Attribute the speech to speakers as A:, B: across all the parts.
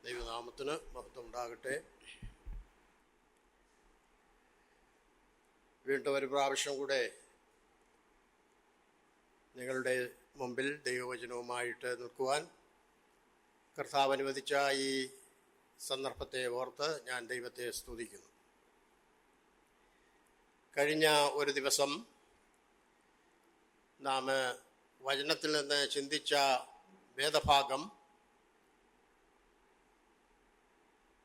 A: ദൈവനാമത്തിന് മഹത്വം ഉണ്ടാകട്ടെ. വീണ്ടും ഒരു പ്രാവശ്യം കൂടെ നിങ്ങളുടെ മുമ്പിൽ ദൈവവചനവുമായിട്ട് നിൽക്കുവാൻ കർത്താവ് അനുവദിച്ച ഈ സന്ദർഭത്തെ ഓർത്ത് ഞാൻ ദൈവത്തെ സ്തുതിക്കുന്നു. കഴിഞ്ഞ ഒരു ദിവസം നാം വചനത്തിൽ നിന്ന് ചിന്തിച്ച വേദഭാഗം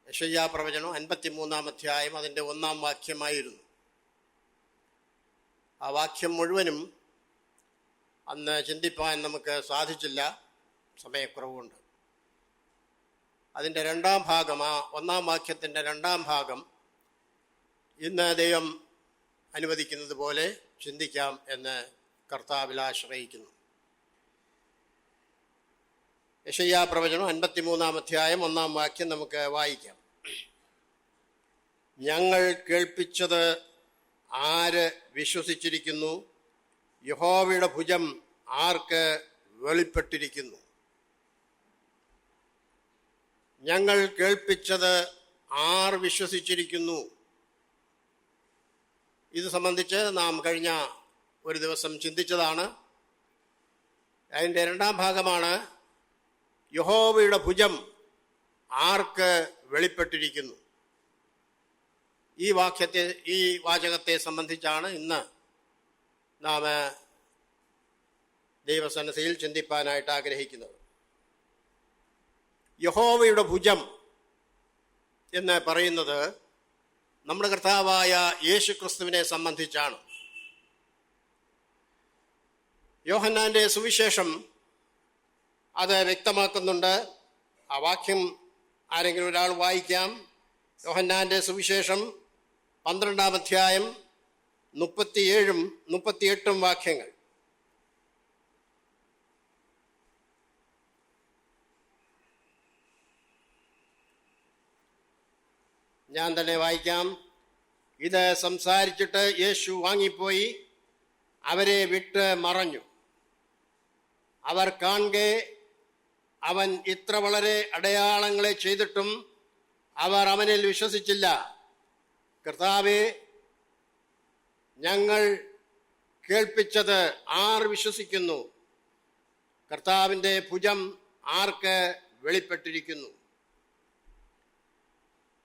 A: യെശയ്യാ പ്രവചനം 53-ാം അധ്യായം അതിൻ്റെ 1-ാം വാക്യമായിരുന്നു. ആ വാക്യം മുഴുവനും അന്ന് ചിന്തിപ്പാൻ നമുക്ക് സാധിച്ചില്ല, സമയക്കുറവുണ്ട്. അതിൻ്റെ 2-ാം ഭാഗം, ആ 1-ാം വാക്യത്തിൻ്റെ 2-ാം ഭാഗം ഇന്ന് ദൈവം അനുവദിക്കുന്നത് പോലെ ചിന്തിക്കാം എന്ന് കർത്താവിൽ ആശ്രയിക്കുന്നു. യെശയ്യാ പ്രവചനം 53-ാം അധ്യായം 1-ാം വാക്യം നമുക്ക് വായിക്കാം. ഞങ്ങൾ കേൾപ്പിച്ചത് ആര് വിശ്വസിച്ചിരിക്കുന്നു? യഹോവയുടെ ഭുജം ആർക്ക് വെളിപ്പെട്ടിരിക്കുന്നു? ഞങ്ങൾ കേൾപ്പിച്ചത് ആർ വിശ്വസിച്ചിരിക്കുന്നു? ഇത് സംബന്ധിച്ച് നാം കഴിഞ്ഞ ഒരു ദിവസം ചിന്തിച്ചതാണ്. അതിൻ്റെ 2-ാം ഭാഗമാണ് യഹോവയുടെ ഭുജം ആർക്ക് വെളിപ്പെട്ടിരിക്കുന്നു. ഈ വാചകത്തെ സംബന്ധിച്ചാണ് ഇന്ന് നാം ദൈവസന്നിധിയിൽ ചിന്തിപ്പാനായിട്ട് ആഗ്രഹിക്കുന്നത്. യഹോവയുടെ ഭുജം എന്ന് പറയുന്നത് നമ്മുടെ കർത്താവായ യേശുക്രിസ്തുവിനെ സംബന്ധിച്ചാണ്. യോഹന്നാന്റെ സുവിശേഷം അത് വ്യക്തമാക്കുന്നുണ്ട്. ആ വാക്യം ആരെങ്കിലും ഒരാൾ വായിക്കാം. യോഹന്നാന്റെ സുവിശേഷം 12-ാം അധ്യായം 37-ഉം 38-ഉം വാക്യങ്ങൾ. ഞാൻ തന്നെ വായിക്കാം. ഇത് സംസാരിച്ചിട്ട് യേശു വാങ്ങിപ്പോയി അവരെ വിട്ട് മറഞ്ഞു. അവർ കാണെ അവൻ ഇത്ര വളരെ അടയാളങ്ങളെ ചെയ്തിട്ടും അവർ അവനിൽ വിശ്വസിച്ചില്ല. കർത്താവേ, ഞങ്ങൾ കേൾപ്പിച്ചത് ആർ വിശ്വസിക്കുന്നു? കർത്താവിൻ്റെ ഭുജം ആർക്ക് വെളിപ്പെട്ടിരിക്കുന്നു?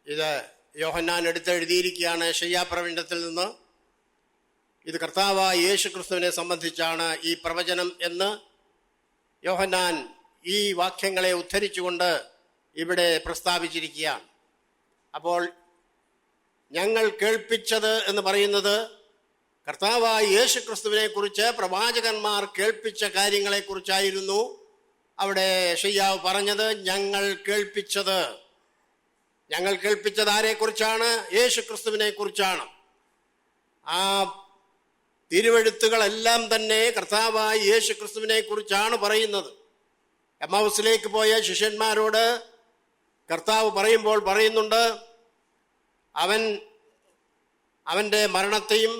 A: ഇത് യോഹന്നാൻ എടുത്തെഴുതിയിരിക്കുകയാണ് യെശയ്യാ പ്രവചനത്തിൽ നിന്ന്. ഇത് കർത്താവായ യേശുക്രിസ്തുവിനെ സംബന്ധിച്ചാണ് ഈ പ്രവചനം എന്ന് യോഹന്നാൻ ഈ വാക്യങ്ങളെ ഉദ്ധരിച്ചുകൊണ്ട് ഇവിടെ പ്രസ്താവിച്ചിരിക്കുകയാണ്. അപ്പോൾ ഞങ്ങൾ കേൾപ്പിച്ചത് എന്ന് പറയുന്നത് കർത്താവായ യേശുക്രിസ്തുവിനെ കുറിച്ച് പ്രവാചകന്മാർ കേൾപ്പിച്ച കാര്യങ്ങളെക്കുറിച്ചായിരുന്നു. അവിടെ യെശയ്യാവ് പറഞ്ഞത് ഞങ്ങൾ കേൾപ്പിച്ചത്. ഞങ്ങൾ കേൾപ്പിച്ചത് ആരെക്കുറിച്ചാണ്? യേശുക്രിസ്തുവിനെ കുറിച്ചാണ്. ആ തിരുവെഴുത്തുകളെല്ലാം തന്നെ കർത്താവായ യേശുക്രിസ്തുവിനെ കുറിച്ചാണ് പറയുന്നത്. എമ്മൗസിലേക്ക് പോയ ശിഷ്യന്മാരോട് കർത്താവ് പറയുമ്പോൾ പറയുന്നുണ്ട്, അവൻ്റെ മരണത്തെയും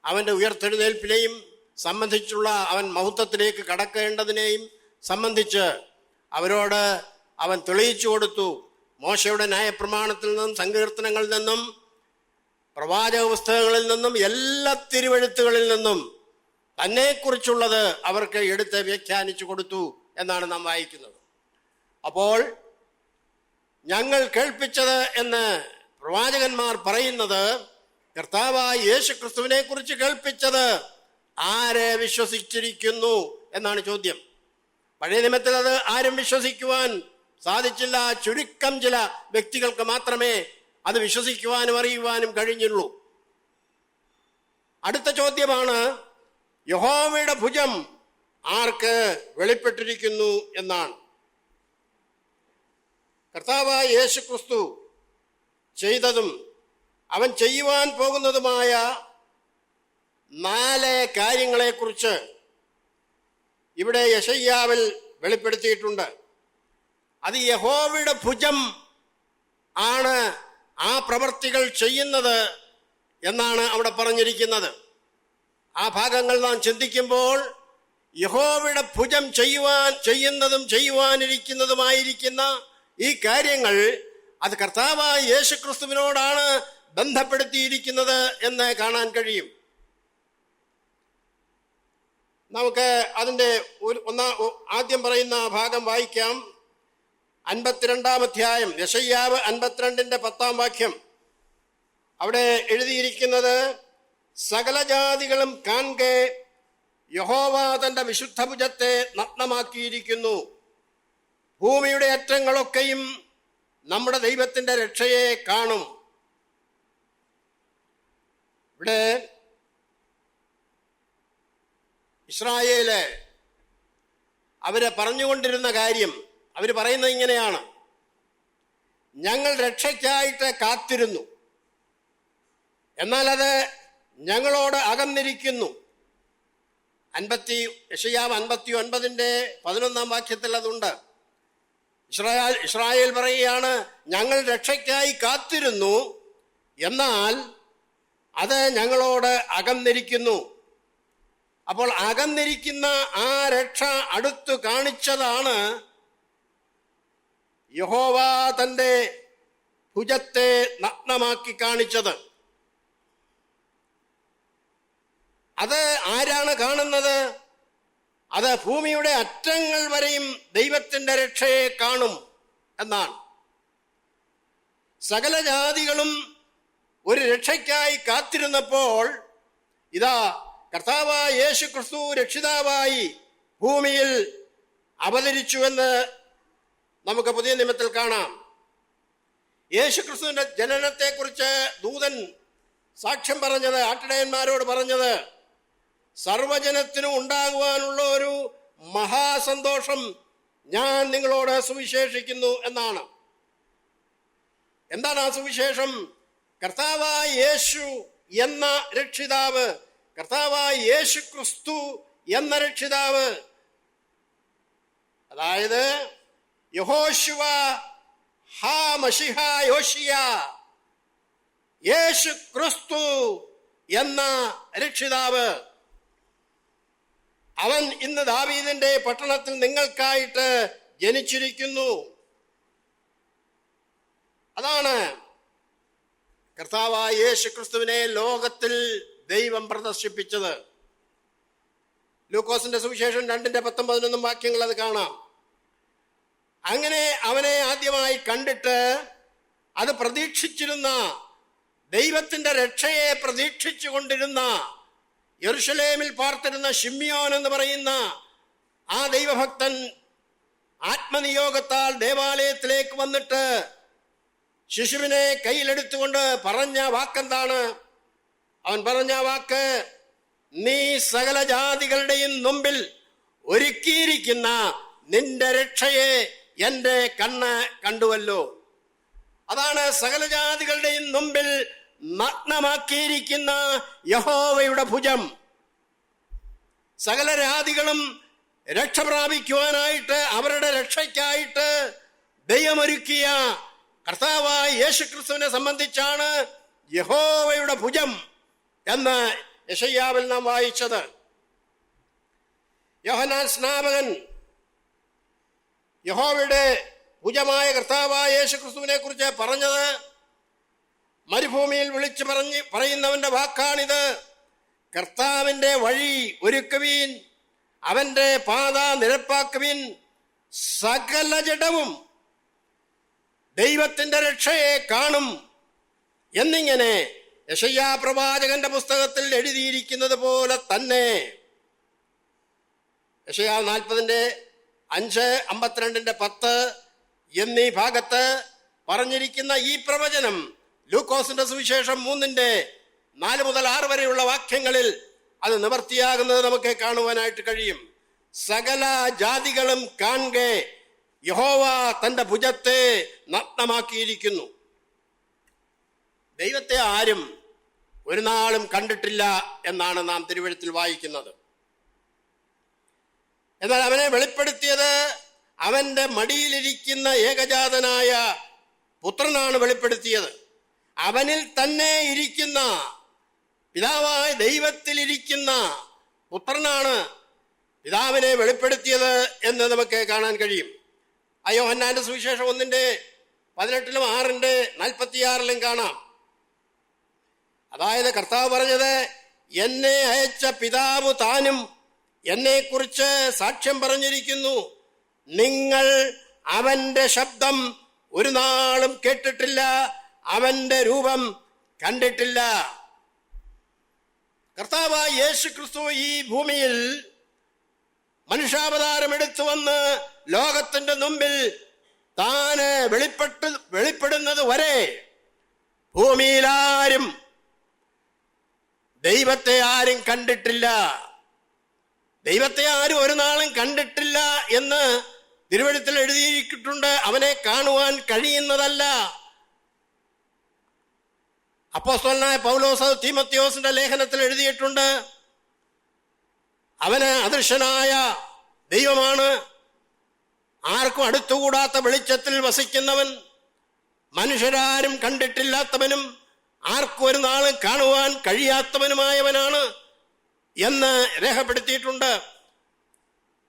A: അവൻ്റെ ഉയർത്തെഴുന്നേൽപ്പിനെയും സംബന്ധിച്ചുള്ള അവൻ മഹത്വത്തിലേക്ക് കടക്കേണ്ടതിനെയും സംബന്ധിച്ച് അവരോട് അവൻ തെളിയിച്ചു കൊടുത്തു. മോശയുടെ ന്യായപ്രമാണത്തിൽ നിന്നും സങ്കീർത്തനങ്ങളിൽ നിന്നും പ്രവാചക പുസ്തകങ്ങളിൽ നിന്നും എല്ലാ തിരുവെഴുത്തുകളിൽ നിന്നും തന്നെക്കുറിച്ചുള്ളത് അവർക്ക് എടുത്ത് വ്യാഖ്യാനിച്ചു കൊടുത്തു എന്നാണ് നാം വായിക്കുന്നത്. അപ്പോൾ ഞങ്ങൾ കേൾപ്പിച്ചത് എന്ന് പ്രവാചകന്മാർ പറയുന്നത് കർത്താവായ യേശുക്രിസ്തുവിനെ കുറിച്ച് കേൾപ്പിച്ചത് ആരെ വിശ്വസിച്ചിരിക്കുന്നു എന്നാണ് ചോദ്യം. പഴയ നിയമത്തിൽ അത് ആരും വിശ്വസിക്കുവാൻ സാധിച്ചില്ല. ചുരുക്കം ചില വ്യക്തികൾക്ക് മാത്രമേ അത് വിശ്വസിക്കുവാനും അറിയുവാനും കഴിഞ്ഞുള്ളൂ. അടുത്ത ചോദ്യമാണ് യഹോവയുടെ ഭുജം ആർക്ക് വെളിപ്പെട്ടിരിക്കുന്നു എന്നാണ്. കർത്താവായ യേശുക്രിസ്തു ചെയ്തതും അവൻ ചെയ്യുവാൻ പോകുന്നതുമായ 4 കാര്യങ്ങളെക്കുറിച്ച് ഇവിടെ യെശയ്യാവിൽ വെളിപ്പെടുത്തിയിട്ടുണ്ട്. അത് യഹോവയുടെ ഭുജം ആണ് ആ പ്രവൃത്തികൾ ചെയ്യുന്നത് എന്നാണ് അവിടെ പറഞ്ഞിരിക്കുന്നത്. ആ ഭാഗങ്ങൾ നാം ചിന്തിക്കുമ്പോൾ യഹോവയുടെ ഭുജം ചെയ്യുവാനിരിക്കുന്നതുമായിരിക്കുന്ന ഈ കാര്യങ്ങൾ അത് കർത്താവായ യേശുക്രിസ്തുവിനോടാണ് ബന്ധപ്പെടുത്തിയിരിക്കുന്നത് എന്ന് കാണാൻ കഴിയും. നമുക്ക് അതിൻ്റെ ആദ്യം പറയുന്ന ഭാഗം വായിക്കാം. 52-ാം അധ്യായം, യെശയ്യാവ് 52-ന്റെ 10-ാം വാക്യം. അവിടെ എഴുതിയിരിക്കുന്നത്, സകല ജാതികളും കാൺകെ യഹോവ തന്റെ വിശുദ്ധഭുജത്തെ നഗ്നമാക്കിയിരിക്കുന്നു. ഭൂമിയുടെ അറ്റങ്ങളൊക്കെയും നമ്മുടെ ദൈവത്തിന്റെ രക്ഷയെ കാണും. ഇവിടെ ഇസ്രായേല് അവര് പറഞ്ഞുകൊണ്ടിരുന്ന കാര്യം, അവർ പറയുന്നത് ഇങ്ങനെയാണ്: ഞങ്ങൾ രക്ഷയ്ക്കായിട്ട് കാത്തിരുന്നു, എന്നാൽ അത് ഞങ്ങളോട് അകന്നിരിക്കുന്നു. യെശയ്യാവ് 59-ന്റെ 11-ാം വാക്യത്തിൽ അതുണ്ട്. ഇസ്രായേൽ പറയുകയാണ്, ഞങ്ങൾ രക്ഷയ്ക്കായി കാത്തിരുന്നു, എന്നാൽ അത് ഞങ്ങളോട് അകന്നിരിക്കുന്നു. അപ്പോൾ അകന്നിരിക്കുന്ന ആ രക്ഷ അടുത്തു കാണിച്ചതാണ് യഹോവ തന്റെ ഭുജത്തെ നഗ്നമാക്കി കാണിച്ചത്. അത് ആരാണ് കാണുന്നത്? അത് ഭൂമിയുടെ അറ്റങ്ങൾ വരെയും ദൈവത്തിന്റെ രക്ഷയെ കാണും എന്നാണ്. സകല ജാതികളും ഒരു രക്ഷയ്ക്കായി കാത്തിരുന്നപ്പോൾ ഇതാ കർത്താവായ യേശു ക്രിസ്തു രക്ഷിതാവായി ഭൂമിയിൽ അവതരിച്ചുവെന്ന് നമുക്ക് പുതിയ നിയമത്തിൽ കാണാം. യേശു ക്രിസ്തുവിന്റെ ജനനത്തെക്കുറിച്ച് ദൂതൻ സാക്ഷ്യം പറഞ്ഞത്, ആട്ടിടയന്മാരോട് പറഞ്ഞത്, സർവജനത്തിനും ഉണ്ടാകുവാനുള്ള ഒരു മഹാസന്തോഷം ഞാൻ നിങ്ങളോട് സുവിശേഷിക്കുന്നു എന്നാണ്. എന്താണ് ആ സുവിശേഷം? കർത്താവായ യേശു എന്ന രക്ഷിതാവ്, കർത്താവായ യേശു ക്രിസ്തു എന്ന രക്ഷിതാവ്, അതായത് യഹോശുവ ഹാ മശിഹ യോശിയ, യേശു ക്രിസ്തു എന്ന രക്ഷിതാവ്, അവൻ ഇന്ന് ദാവീദിന്റെ പട്ടണത്തിൽ നിങ്ങൾക്കായിട്ട് ജനിച്ചിരിക്കുന്നു. അതാണ് കർത്താവായ യേശു ക്രിസ്തുവിനെ ലോകത്തിൽ ദൈവം പ്രദർശിപ്പിച്ചത്. ലൂക്കോസിന്റെ സുവിശേഷം 2-10-11 വാക്യങ്ങൾ അത് കാണാം. അങ്ങനെ അവനെ ആദ്യമായി കണ്ടിട്ട് അത് പ്രതീക്ഷിച്ചിരുന്ന, ദൈവത്തിന്റെ രക്ഷയെ പ്രതീക്ഷിച്ചു കൊണ്ടിരുന്ന, യെരുശലേമിൽ പാർത്തിരുന്ന ശിമ്യോൻ എന്ന് പറയുന്ന ആ ദൈവഭക്തൻ ആത്മനിയോഗത്താൽ ദേവാലയത്തിലേക്ക് വന്നിട്ട് ശിശുവിനെ കയ്യിലെടുത്തുകൊണ്ട് പറഞ്ഞ വാക്കെന്താണ്? അവൻ പറഞ്ഞ വാക്ക്, നീ സകല ജാതികളുടെയും മുമ്പിൽ ഒരുക്കിയിരിക്കുന്ന നിന്റെ രക്ഷയെ എൻ്റെ കണ്ണ് കണ്ടുവല്ലോ. അതാണ് സകല ജാതികളുടെയും മുമ്പിൽ നഗ്നമാക്കിയിരിക്കുന്ന യഹോവയുടെ ഭുജം. സകല ജാതികളും രക്ഷ പ്രാപിക്കുവാനായിട്ട്, അവരുടെ രക്ഷയ്ക്കായിട്ട് ദൈവമൊരുക്കിയ കർത്താവായ യേശുക്രിസ്തുവിനെ സംബന്ധിച്ചാണ് യഹോവയുടെ ഭുജം എന്ന് യെശയ്യാവിൽ നാം വായിച്ചത്. യോഹന്നാൻ സ്നാപകൻ യഹോവയുടെ ഭുജമായ കർത്താവായ യേശുക്രിസ്തുവിനെ കുറിച്ച് പറഞ്ഞത്, മരുഭൂമിയിൽ വിളിച്ചു പറയുന്നവന്റെ വാക്കാണിത്: കർത്താവിന്റെ വഴി ഒരുക്കുവീൻ, അവന്റെ പാത നിരപ്പാക്കുവീൻ, സകല ജഡവും ദൈവത്തിന്റെ രക്ഷയെ കാണും എന്നിങ്ങനെ യെശയ്യാ പ്രവാചകന്റെ പുസ്തകത്തിൽ എഴുതിയിരിക്കുന്നത് പോലെ തന്നെ യെശയ്യാ 40-5, 52-10 എന്നീ ഭാഗത്ത് പറഞ്ഞിരിക്കുന്ന ഈ പ്രവചനം ലൂക്കോസിന്റെ സുവിശേഷം 3-4-6 വരെയുള്ള വാക്യങ്ങളിൽ അത് നിവർത്തിയാകുന്നത് നമുക്ക് കാണുവാനായിട്ട് കഴിയും. സകല ജാതികളും കാണെ യഹോവ തന്റെ ഭുജത്തെ നഗ്നമാക്കിയിരിക്കുന്നു. ദൈവത്തെ ആരും ഒരു നാളും കണ്ടിട്ടില്ല എന്നാണ് നാം തിരുവെഴുത്തിൽ വായിക്കുന്നത്. എന്നാൽ അവനെ വെളിപ്പെടുത്തിയത് അവന്റെ മടിയിലിരിക്കുന്ന ഏകജാതനായ പുത്രനാണ് വെളിപ്പെടുത്തിയത്. അവനിൽ തന്നെ ഇരിക്കുന്ന, പിതാവായ ദൈവത്തിലിരിക്കുന്ന പുത്രനാണ് പിതാവിനെ വെളിപ്പെടുത്തിയത് എന്ന് നമുക്ക് കാണാൻ കഴിയും. യോഹന്നാന്റെ സുവിശേഷം 1:18 6:46 കാണാം. അതായത് കർത്താവ് പറഞ്ഞത്, എന്നെ അയച്ച പിതാവ് താനും എന്നെക്കുറിച്ച് സാക്ഷ്യം പറഞ്ഞിരിക്കുന്നു. നിങ്ങൾ അവന്റെ ശബ്ദം ഒരു നാളും കേട്ടിട്ടില്ല, അവന്റെ രൂപം കണ്ടിട്ടില്ല. കർത്താവായ യേശു ക്രിസ്തു ഈ ഭൂമിയിൽ മനുഷ്യാവതാരം എടുത്തു വന്ന് ലോകത്തിന്റെ മുമ്പിൽ താന് വെളിപ്പെടുന്നത് വരെ ഭൂമിയിൽ ആരും ദൈവത്തെ ആരും കണ്ടിട്ടില്ല. ദൈവത്തെ ആരും ഒരു നാളും കണ്ടിട്ടില്ല എന്ന് തിരുവെഴുത്തിൽ എഴുതിയിരിച്ചിട്ടുണ്ട്. അവനെ കാണുവാൻ കഴിയുന്നതല്ല. അപ്പോസ്തലനായ പൗലോസ് തീമോഥെയോസിന്റെ ലേഖനത്തിൽ എഴുതിയിട്ടുണ്ട്, അവന് അദൃശ്യനായ ദൈവമാണ്, ആർക്കും അടുത്തുകൂടാത്ത വെളിച്ചത്തിൽ വസിക്കുന്നവൻ, മനുഷ്യരാരും കണ്ടിട്ടില്ലാത്തവനും ആർക്കും ഒരു നാളും കാണുവാൻ കഴിയാത്തവനുമായവനാണ് എന്ന് രേഖപ്പെടുത്തിയിട്ടുണ്ട്.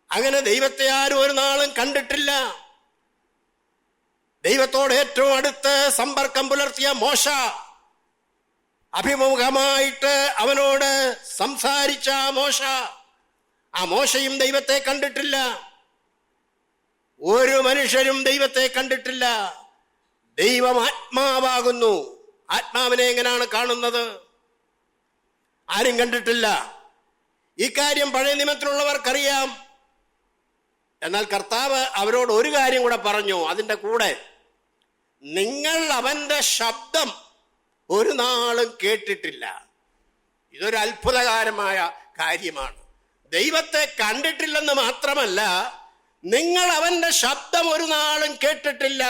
A: അങ്ങനെ ദൈവത്തെ ആരും ഒരു നാളും കണ്ടിട്ടില്ല. ദൈവത്തോട് ഏറ്റവും അടുത്ത് സമ്പർക്കം പുലർത്തിയ മോശ അഭിമുഖമായിട്ട് അവനോട് സംസാരിച്ച ആ മോശയും ദൈവത്തെ കണ്ടിട്ടില്ല. ഒരു മനുഷ്യരും ദൈവത്തെ കണ്ടിട്ടില്ല. ദൈവം ആത്മാവാകുന്നു. ആത്മാവിനെ എങ്ങനെയാണ് കാണുന്നത്? ആരും കണ്ടിട്ടില്ല. ഇക്കാര്യം പഴയ നിയമത്തിലുള്ളവർക്കറിയാം. എന്നാൽ കർത്താവ് അവരോട് ഒരു കാര്യം കൂടെ പറഞ്ഞു അതിൻ്റെ കൂടെ, നിങ്ങൾ അവന്റെ ശബ്ദം ഒരു നാളും കേട്ടിട്ടില്ല. ഇതൊരു അത്ഭുതകരമായ കാര്യമാണ്. ദൈവത്തെ കണ്ടിട്ടില്ലെന്ന് മാത്രമല്ല, നിങ്ങൾ അവന്റെ ശബ്ദം ഒരു നാളും കേട്ടിട്ടില്ല.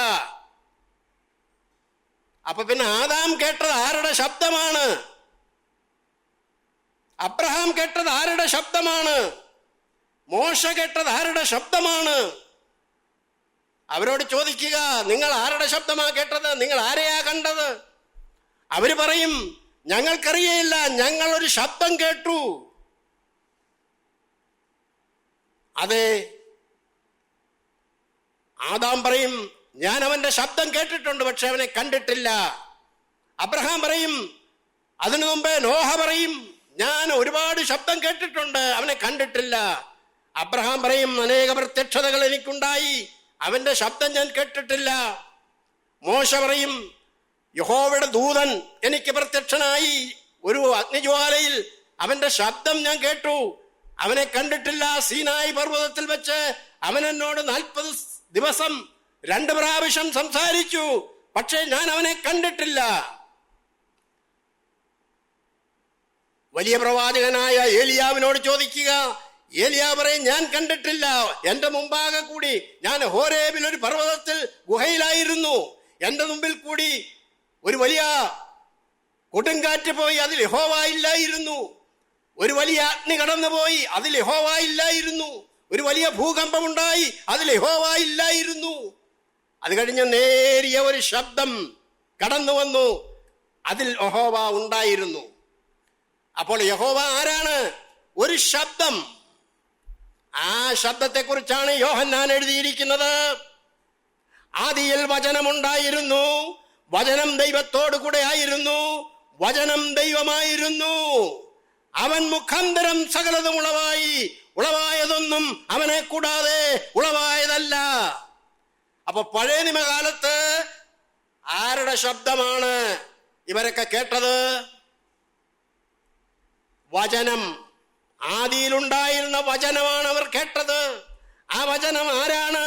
A: അപ്പൊ പിന്നെ ആദാം കേട്ടത് ആരുടെ ശബ്ദമാണ്? അബ്രഹാം കേട്ടത് ആരുടെ ശബ്ദമാണ്? മോശ കേട്ടത് ആരുടെ ശബ്ദമാണ്? അവരോട് ചോദിക്കുക, നിങ്ങൾ ആരുടെ ശബ്ദമാ കേട്ടത്? നിങ്ങൾ ആരെയാ കണ്ടത്? അവര് പറയും, ഞങ്ങൾക്കറിയയില്ല, ഞങ്ങൾ ഒരു ശബ്ദം കേട്ടു. അതെ, ആദാം പറയും, ഞാൻ അവന്റെ ശബ്ദം കേട്ടിട്ടുണ്ട്, പക്ഷെ അവനെ കണ്ടിട്ടില്ല. അബ്രഹാം പറയും, അതിനു മുമ്പേ നോഹ പറയും, ഞാൻ ഒരുപാട് ശബ്ദം കേട്ടിട്ടുണ്ട്, അവനെ കണ്ടിട്ടില്ല. അബ്രഹാം പറയും, അനേക പ്രത്യക്ഷതകൾ എനിക്കുണ്ടായി, അവന്റെ ശബ്ദം ഞാൻ കേട്ടിട്ടില്ല. മോശ പറയും, യഹോവയുടെ ദൂതൻ എനിക്ക് പ്രത്യക്ഷനായി ഒരു അഗ്നിജ്വാലയിൽ, അവന്റെ ശബ്ദം ഞാൻ കേട്ടു, അവനെ കണ്ടിട്ടില്ല. സീനായി പർവ്വതത്തിൽ വെച്ച് അവൻ എന്നോട് 40 ദിവസം 2 പ്രാവശ്യം സംസാരിച്ചു, പക്ഷേ ഞാൻ അവനെ കണ്ടിട്ടില്ല. വലിയ പ്രവാചകനായ ഏലിയാവിനോട് ചോദിക്കുക, ഏലിയാ പറയും, ഞാൻ കണ്ടിട്ടില്ല. എന്റെ മുമ്പാകെ കൂടി ഞാൻ ഹോരേബിൽ ഒരു പർവ്വതത്തിൽ ഗുഹയിലായിരുന്നു, എന്റെ മുമ്പിൽ കൂടി ഒരു വലിയ കൊടുങ്കാറ്റ് പോയി, അതിൽ യഹോവ ഇല്ലായിരുന്നു. ഒരു വലിയ അഗ്നി കടന്നുപോയി, അതിൽ യഹോവ ഇല്ലായിരുന്നു. ഒരു വലിയ ഭൂകമ്പമുണ്ടായി, അതിൽ യഹോവ ഇല്ലായിരുന്നു. അത് കഴിഞ്ഞ് നേരിയ ഒരു ശബ്ദം കടന്നു വന്നു, അതിൽ യഹോവ ഉണ്ടായിരുന്നു. അപ്പോൾ യഹോവ ആരാണ്? ഒരു ശബ്ദം. ആ ശബ്ദത്തെക്കുറിച്ചാണ് യോഹന്നാൻ എഴുതിയിരിക്കുന്നത്. ആദിയിൽ വചനമുണ്ടായിരുന്നു, വചനം ദൈവത്തോടു കൂടെ ആയിരുന്നു, വചനം ദൈവമായിരുന്നു. അവൻ മുഖാന്തരം സകലതും ഉളവായി, ഉളവായതൊന്നും അവനെ കൂടാതെ ഉളവായതല്ല. അപ്പൊ പഴയ നിയമകാലത്ത് ആരുടെ ശബ്ദമാണ് ഇവരൊക്കെ കേട്ടത്? വചനം. ആദിയിലുണ്ടായിരുന്ന വചനമാണ് അവർ കേട്ടത്. ആ വചനം ആരാണ്?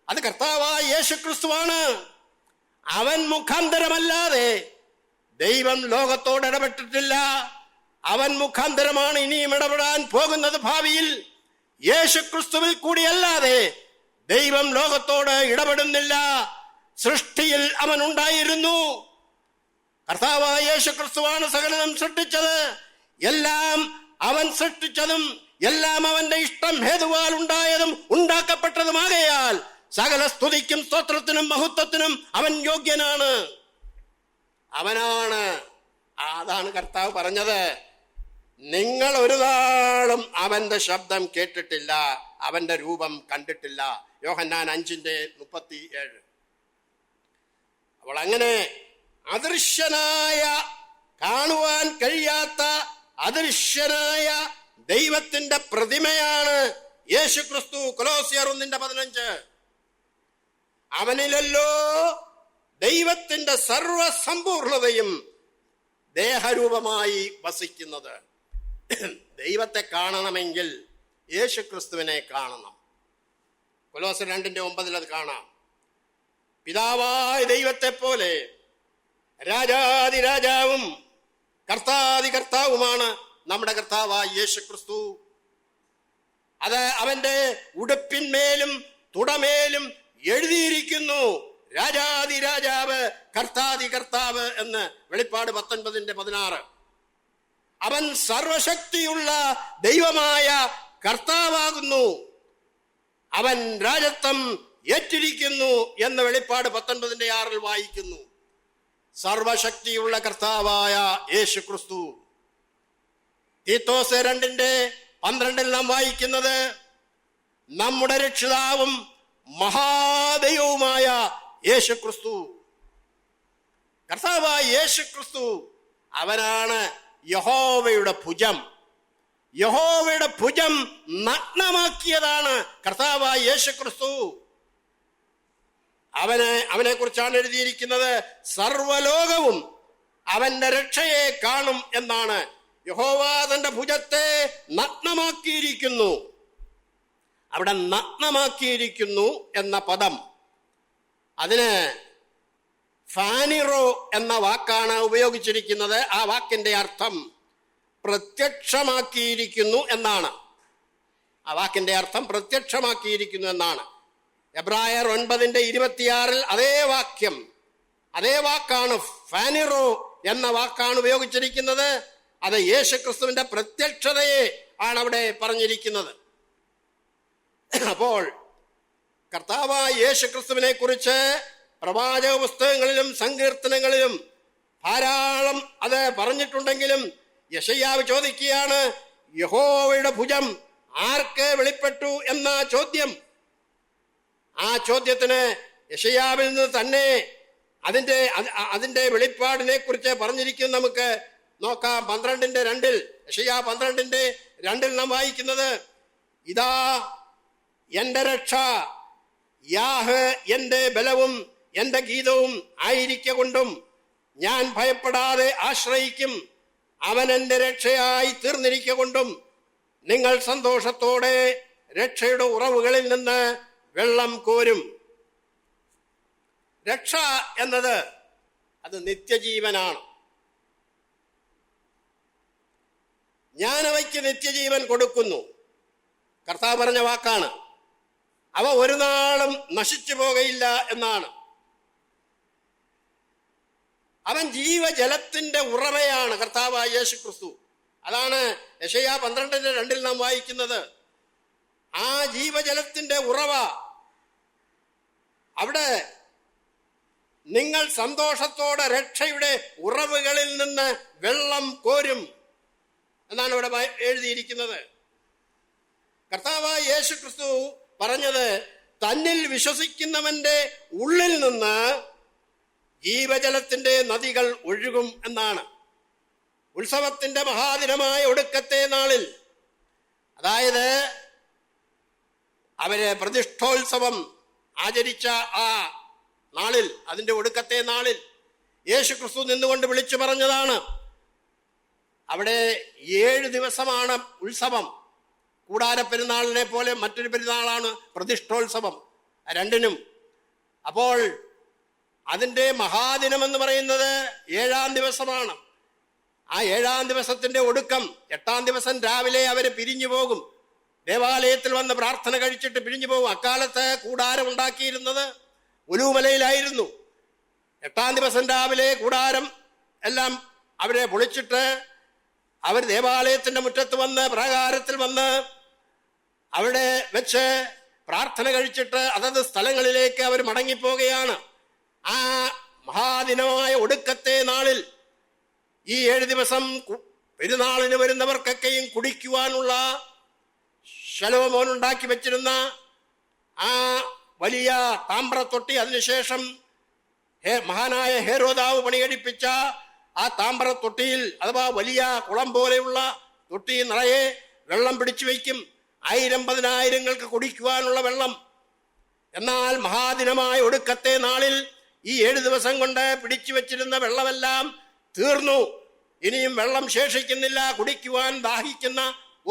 A: അത് കർത്താവായ യേശു ക്രിസ്തുവാണ്. അവൻ മുഖാന്തരമല്ലാതെ ദൈവം ലോകത്തോട് ഇടപെട്ടിട്ടില്ല. അവൻ മുഖാന്തരമാണ് ഇനിയും ഇടപെടാൻ പോകുന്നത് ഭാവിയിൽ. യേശു ക്രിസ്തുവിൽ കൂടിയല്ലാതെ ദൈവം ലോകത്തോട് ഇടപെടുന്നില്ല. സൃഷ്ടിയിൽ അവൻ ഉണ്ടായിരുന്നു. കർത്താവായ യേശു ക്രിസ്തുവാണ് സകലതും സൃഷ്ടിച്ചത്. എല്ലാം അവൻ സൃഷ്ടിച്ചതും എല്ലാം അവന്റെ ഇഷ്ടം ഹേതുവാൽ ഉണ്ടായതും ഉണ്ടാക്കപ്പെട്ടതുമാകയാൽ സകല സ്തുതിക്കും സ്തോത്രത്തിനും മഹത്വത്തിനും അവൻ യോഗ്യനാണ്. അവനാണ്. അതാണ് കർത്താവ് പറഞ്ഞത്, നിങ്ങൾ ഒരു നാളും അവന്റെ ശബ്ദം കേട്ടിട്ടില്ല, അവന്റെ രൂപം കണ്ടിട്ടില്ല യോഹന്നാൻ 5:37. അപ്പോൾ അങ്ങനെ അദൃശ്യനായ, കാണുവാൻ കഴിയാത്ത അദൃശ്യനായ ദൈവത്തിന്റെ പ്രതിമയാണ് യേശു ക്രിസ്തു. കൊലോസ്യർ 1:15. അവനിലല്ലോ ദൈവത്തിന്റെ സർവസമ്പൂർണതയും ദേഹരൂപമായി വസിക്കുന്നത്. ദൈവത്തെ കാണണമെങ്കിൽ യേശു ക്രിസ്തുവിനെ കാണണം. കൊലോസ്യർ 2:9 അത് കാണാം. പിതാവായ ദൈവത്തെ പോലെ രാജാതി രാജാവും കർത്താതി കർത്താവുമാണ് നമ്മുടെ കർത്താവായ യേശു ക്രിസ്തു. അത് അവന്റെ ഉടുപ്പിന്മേലും തുടമേലും എഴുതിയിരിക്കുന്നു, രാജാതി രാജാവ് കർത്താതി കർത്താവ് എന്ന്. വെളിപ്പാട് 19:16. അവൻ സർവശക്തിയുള്ള ദൈവമായ കർത്താവാകുന്നു, അവൻ രാജത്വം ഏറ്റിരിക്കുന്നു എന്ന് വെളിപ്പാട് 19:6 വായിക്കുന്നു. സർവശക്തിയുള്ള കർത്താവായ യേശു ക്രിസ്തു. തീത്തോസ് 2:12 നാം വായിക്കുന്നത്, നമ്മുടെ രക്ഷിതാവും മഹാദൈവവുമായ യേശു ക്രിസ്തു. കർത്താവായ യേശു ക്രിസ്തു അവനാണ് യഹോവയുടെ ഭുജം. യഹോവയുടെ ഭുജം നഗ്നമാക്കിയതാണ് കർത്താവായ യേശു ക്രിസ്തു. അവനെ കുറിച്ചാണ് എഴുതിയിരിക്കുന്നത്, സർവലോകവും അവന്റെ രക്ഷയെ കാണും എന്നാണ്. യഹോവ തന്റെ ഭുജത്തെ നഗ്നമാക്കിയിരിക്കുന്നു. അവിടെ നഗ്നമാക്കിയിരിക്കുന്നു എന്ന പദം, അതിന് ഫാനിറോ എന്ന വാക്കാണ് ഉപയോഗിച്ചിരിക്കുന്നത്. ആ വാക്കിന്റെ അർത്ഥം പ്രത്യക്ഷമാക്കിയിരിക്കുന്നു എന്നാണ്. ആ വാക്കിന്റെ അർത്ഥം പ്രത്യക്ഷമാക്കിയിരിക്കുന്നു എന്നാണ്. എബ്രായർ 9:26 അതേ വാക്കാണ്, ഫാനിറോ എന്ന വാക്കാണ് ഉപയോഗിച്ചിരിക്കുന്നത്. അത് യേശു ക്രിസ്തുവിന്റെ പ്രത്യക്ഷതയെ ആണ് അവിടെ പറഞ്ഞിരിക്കുന്നത്. അപ്പോൾ കർത്താവായ യേശു ക്രിസ്തുവിനെ കുറിച്ച് പ്രവാചക പുസ്തകങ്ങളിലും സങ്കീർത്തനങ്ങളിലും ധാരാളം അത് പറഞ്ഞിട്ടുണ്ടെങ്കിലും യെശയ്യാവ് ചോദിക്കുകയാണ്, യഹോവയുടെ ഭുജം ആർക്ക് വെളിപ്പെട്ടു എന്ന ചോദ്യം. ആ ചോദ്യത്തിന് യെശയ്യാവിൽ നിന്ന് തന്നെ അതിന്റെ വെളിപ്പാടിനെ കുറിച്ച് പറഞ്ഞിരിക്കും. നമുക്ക് നോക്കാം. 12:2 യെശയ്യാ 12:2 നാം വായിക്കുന്നത്, ഇതാ എന്റെ രക്ഷ, യാഹ് എന്റെ ബലവും എന്റെ ഗീതവും ആയിരിക്കൊണ്ടും ഞാൻ ഭയപ്പെടാതെ ആശ്രയിക്കും. അവൻ എന്റെ രക്ഷയായി തീർന്നിരിക്കൊണ്ടും നിങ്ങൾ സന്തോഷത്തോടെ രക്ഷയുടെ ഉറവുകളിൽ നിന്ന് വെള്ളം കോരും. രക്ഷ എന്നത് അത് നിത്യജീവനാണ്. ഞാൻ അവയ്ക്ക് നിത്യജീവൻ കൊടുക്കുന്നു. കർത്താവ് പറഞ്ഞ വാക്കാണ്. അവ ഒരു നാളും നശിച്ചു പോകയില്ല എന്നാണ്. അവൻ ജീവജലത്തിന്റെ ഉറവയാണ് കർത്താവായ യേശു ക്രിസ്തു. അതാണ് യെശയ്യാ 12:2 നാം വായിക്കുന്നത്. ആ ജീവജലത്തിന്റെ ഉറവ, അവിടെ നിങ്ങൾ സന്തോഷത്തോടെ രക്ഷയുടെ ഉറവുകളിൽ നിന്ന് വെള്ളം കോരും എന്നാണ് ഇവിടെ എഴുതിയിരിക്കുന്നത്. കർത്താവായ യേശു ക്രിസ്തു പറഞ്ഞത്, തന്നിൽ വിശ്വസിക്കുന്നവന്റെ ഉള്ളിൽ നിന്ന് ജീവജലത്തിന്റെ നദികൾ ഒഴുകും എന്നാണ്. ഉത്സവത്തിന്റെ മഹാദിനമായ ഒടുക്കത്തെ നാളിൽ, അതായത് അവര് പ്രതിഷ്ഠോത്സവം ആചരിച്ച ആ നാളിൽ, അതിന്റെ ഒടുക്കത്തെ നാളിൽ യേശു ക്രിസ്തു നിന്നുകൊണ്ട് വിളിച്ചു പറഞ്ഞതാണ്. അവിടെ 7 ദിവസമാണ് ഉത്സവം. കൂടാര പെരുന്നാളിനെ പോലെ മറ്റൊരു പെരുന്നാളാണ് പ്രതിഷ്ഠോത്സവം, രണ്ടിനും. അപ്പോൾ അതിൻ്റെ മഹാദിനം എന്ന് പറയുന്നത് 7-ാം ദിവസമാണ്. ആ 7-ാം ദിവസത്തിന്റെ ഒടുക്കം, 8-ാം ദിവസം രാവിലെ അവർ പിരിഞ്ഞു പോകും. ദേവാലയത്തിൽ വന്ന് പ്രാർത്ഥന കഴിച്ചിട്ട് പിരിഞ്ഞു പോകും. അക്കാലത്ത് കൂടാരം ഉണ്ടാക്കിയിരുന്നത് ഒലൂമലയിലായിരുന്നു. 8-ാം ദിവസം രാവിലെ കൂടാരം എല്ലാം അവരെ പൊളിച്ചിട്ട് അവർ ദേവാലയത്തിന്റെ മുറ്റത്ത് വന്ന്, പ്രാകാരത്തിൽ വന്ന് അവിടെ വെച്ച് പ്രാർത്ഥന കഴിച്ചിട്ട് അതത് സ്ഥലങ്ങളിലേക്ക് അവർ മടങ്ങിപ്പോവുകയാണ്. ആ മഹാദിനമായ ഒടുക്കത്തെ നാളിൽ ഈ 7 ദിവസം പെരുന്നാളിന് വരുന്നവർക്കൊക്കെയും കുടിക്കുവാനുള്ള ശലോമോൻ ഉണ്ടാക്കി വെച്ചിരുന്ന ആ വലിയ താമ്രത്തൊട്ടി, അതിനുശേഷം മഹാനായ ഹേരോദാവ് പണികഴിപ്പിച്ച ആ താമ്രത്തൊട്ടിയിൽ അഥവാ വലിയ കുളം പോലെയുള്ള തൊട്ടി നിറയെ വെള്ളം പിടിച്ചു വയ്ക്കും, 1000-10,000 കുടിക്കുവാനുള്ള വെള്ളം. എന്നാൽ മഹാദിനമായ ഒടുക്കത്തെ നാളിൽ ഈ 7 ദിവസം കൊണ്ട് പിടിച്ചു വച്ചിരുന്ന വെള്ളമെല്ലാം തീർന്നു. ഇനിയും വെള്ളം ശേഷിക്കുന്നില്ല. കുടിക്കുവാൻ ദാഹിക്കുന്ന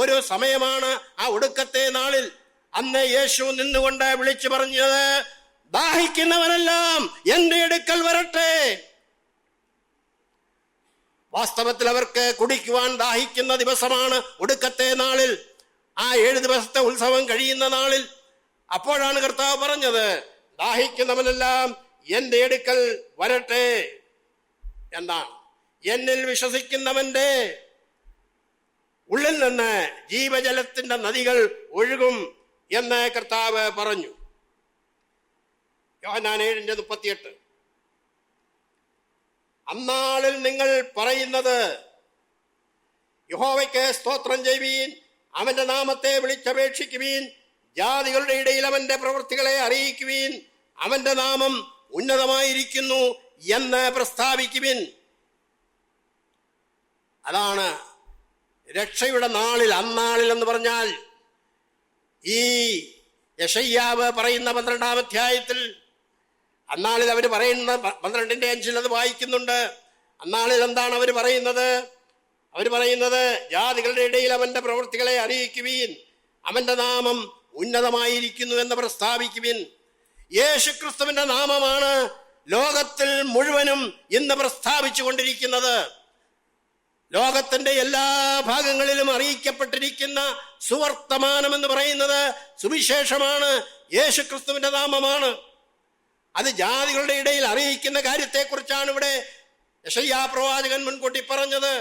A: ഒരു സമയമാണ് ആ ഒടുക്കത്തെ നാളിൽ. അന്ന് യേശു നിന്നുകൊണ്ട് വിളിച്ചു പറഞ്ഞത്, ദാഹിക്കുന്നവനെല്ലാം എൻ്റെ അടുക്കൽ വരട്ടെ. വാസ്തവത്തിൽ അവർക്ക് കുടിക്കുവാൻ ദാഹിക്കുന്ന ദിവസമാണ് ഒടുക്കത്തെ നാളിൽ, ആ 7 ദിവസത്തെ ഉത്സവം കഴിയുന്ന നാളിൽ. അപ്പോഴാണ് കർത്താവ് പറഞ്ഞത്, ദാഹിക്കുന്നവനെല്ലാം എൻ്റെ അടുക്കൽ വരട്ടെ എന്നാണ്. എന്നിൽ വിശ്വസിക്കുന്നവന്റെ ഉള്ളിൽ നിന്ന് ജീവജലത്തിന്റെ നദികൾ ഒഴുകും എന്ന് കർത്താവ് പറഞ്ഞു. യോഹന്നാൻ 7:38. അന്നാളിൽ നിങ്ങൾ പറയുന്നത്, യഹോവയ്ക്ക് സ്തോത്രം ചെയ്യുവീൻ, അവന്റെ നാമത്തെ വിളിച്ചപേക്ഷിക്കുവീൻ, ജാതികളുടെ ഇടയിൽ അവന്റെ പ്രവൃത്തികളെ അറിയിക്കുവീൻ, അവന്റെ നാമം ഉന്നതമായിരിക്കുന്നു എന്ന് പ്രസ്താവിക്കുവിൻ. അതാണ് രക്ഷയുടെ നാളിൽ. അന്നാളിൽ എന്ന് പറഞ്ഞാൽ ഈ യെശയ്യാവ് പറയുന്ന 12-ാം അധ്യായത്തിൽ അന്നാളിൽ അവർ പറയുന്ന 12:5 അത് വായിക്കുന്നുണ്ട്. അന്നാളിൽ എന്താണ് അവർ പറയുന്നത്? അവർ പറയുന്നത്, ജാതികളുടെ ഇടയിൽ അവന്റെ പ്രവൃത്തികളെ അറിയിക്കുവീൻ, അവന്റെ നാമം ഉന്നതമായിരിക്കുന്നു എന്ന് പ്രസ്താവിക്കുവിൻ. യേശുക്രിസ്തുവിന്റെ നാമമാണ് ലോകത്തിൽ മുഴുവനും ഇന്ന് പ്രസ്താവിച്ചു കൊണ്ടിരിക്കുന്നത്. ലോകത്തിന്റെ എല്ലാ ഭാഗങ്ങളിലും അറിയിക്കപ്പെട്ടിരിക്കുന്ന സുവർത്തമാനം എന്ന് പറയുന്നത് സുവിശേഷമാണ്, യേശുക്രിസ്തുവിന്റെ നാമമാണ്. അത് ജാതികളുടെ ഇടയിൽ അറിയിക്കുന്ന കാര്യത്തെക്കുറിച്ചാണ് ഇവിടെ യെശയ്യാ പ്രവാചകൻ മുൻകൂട്ടി പറഞ്ഞത്.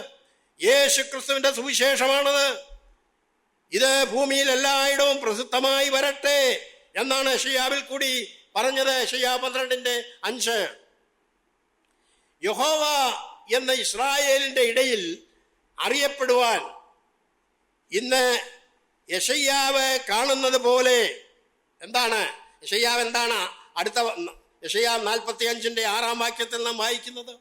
A: യേശുക്രിസ്തുവിന്റെ സുവിശേഷമാണത്. ഇത് ഭൂമിയിൽ എല്ലായിടവും പ്രസിദ്ധമായി വരട്ടെ എന്നാണ് യെശയ്യാവിൽ കൂടി പറഞ്ഞത്. യെശയ്യാ 12:5. യഹോവ എന്ന ഇസ്രായേലിന്റെ ഇടയിൽ അറിയപ്പെടുവാൻ ഇന്ന് യെശയ്യാവ് കാണുന്നത് പോലെ എന്താണ്? യെശയ്യാവ് എന്താണ് അടുത്ത യെശയ്യാ 45:6 വാക്യത്തിൽ നാം വായിക്കുന്നത്?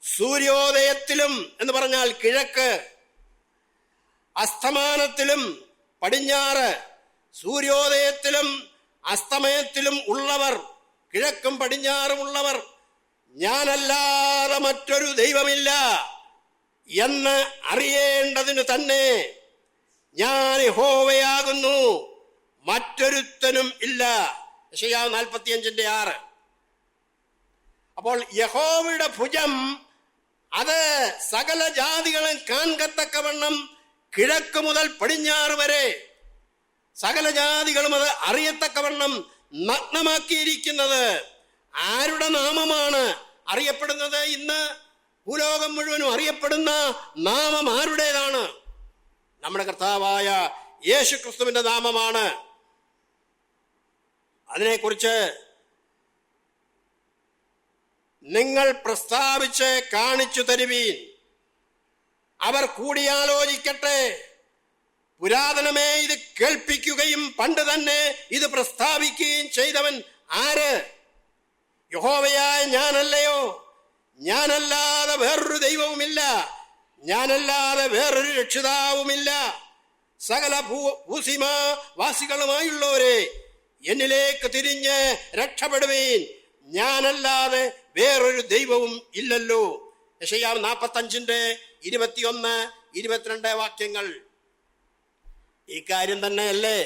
A: സൂര്യോദയത്തിലും എന്ന് പറഞ്ഞാൽ കിഴക്ക്, അസ്തമാനത്തിലും പടിഞ്ഞാറ്. സൂര്യോദയത്തിലും അസ്തമയത്തിലും ഉള്ളവർ, കിഴക്കും പടിഞ്ഞാറും ഉള്ളവർ, ഞാനല്ലാതെ മറ്റൊരു ദൈവമില്ല എന്ന് അറിയേണ്ടതിന് തന്നെ ഞാൻ യഹോവയാകുന്നു, മറ്റൊരുത്തനും ഇല്ല. യെശയ്യാ 45:6. അപ്പോൾ യഹോവയുടെ ഭുജം അത് സകല ജാതികളും കാൺകത്തക്കവണ്ണം കിഴക്ക് മുതൽ പടിഞ്ഞാറ് വരെ സകല ജാതികളും അത് അറിയത്തക്കവണ്ണം നഗ്നമാക്കിയിരിക്കുന്നത്. ആരുടെ നാമമാണ് അറിയപ്പെടുന്നത്? ഇന്ന് ഭൂലോകം മുഴുവനും അറിയപ്പെടുന്ന നാമം ആരുടേതാണ്? നമ്മുടെ കർത്താവായ യേശുക്രിസ്തുവിന്റെ നാമമാണ്. അതിനെക്കുറിച്ച് നിങ്ങൾ പ്രസ്താവിച്ച് കാണിച്ചു തരുവീൻ, അവർ കൂടിയാലോചിക്കട്ടെ. പുരാതനമേ ഇത് കേൾപ്പിക്കുകയും പണ്ട് തന്നെ ഇത് പ്രസ്താവിക്കുകയും ചെയ്തവൻ ആര്? യഹോവയായ ഞാനല്ലയോ? ഞാനല്ലാതെ വേറൊരു ദൈവവുമില്ല, ഞാനല്ലാതെ വേറൊരു രക്ഷിതാവുമില്ല. സകല ഭൂസിമാവാസികളുമായുള്ളവരെ എന്നിലേക്ക് തിരിഞ്ഞ് രക്ഷപ്പെടുവീൻ, ഞാനല്ലാതെ വേറൊരു ദൈവവും ഇല്ലല്ലോ. യെശയ്യാ 45:21-22 വാക്യങ്ങൾ. ഈ കാര്യം തന്നെയല്ലേ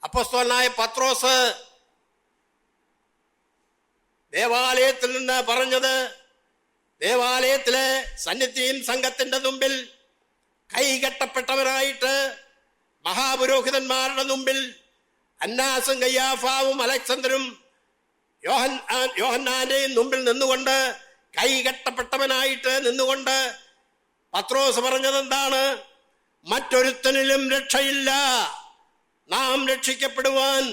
A: അപ്പോസ്തലനായ പത്രോസ് ദേവാലയത്തിൽ നിന്ന് പറഞ്ഞത്? ദേവാലയത്തിലെ സന്നിധിയും സംഘത്തിന്റെ മുമ്പിൽ കൈകെട്ടപ്പെട്ടവരായിട്ട് മഹാപുരോഹിതന്മാരുടെ മുമ്പിൽ അന്നാസും കയ്യാഫാവും അലക്സണ്ടറും യോഹന്നാന്റെയും മുമ്പിൽ നിന്നുകൊണ്ട്, കൈകെട്ടപ്പെട്ടവനായിട്ട് നിന്നുകൊണ്ട് പത്രോസ് പറഞ്ഞത് എന്താണ്? മറ്റൊരുത്തനിലും രക്ഷയില്ല, നാം രക്ഷിക്കപ്പെടുവാൻ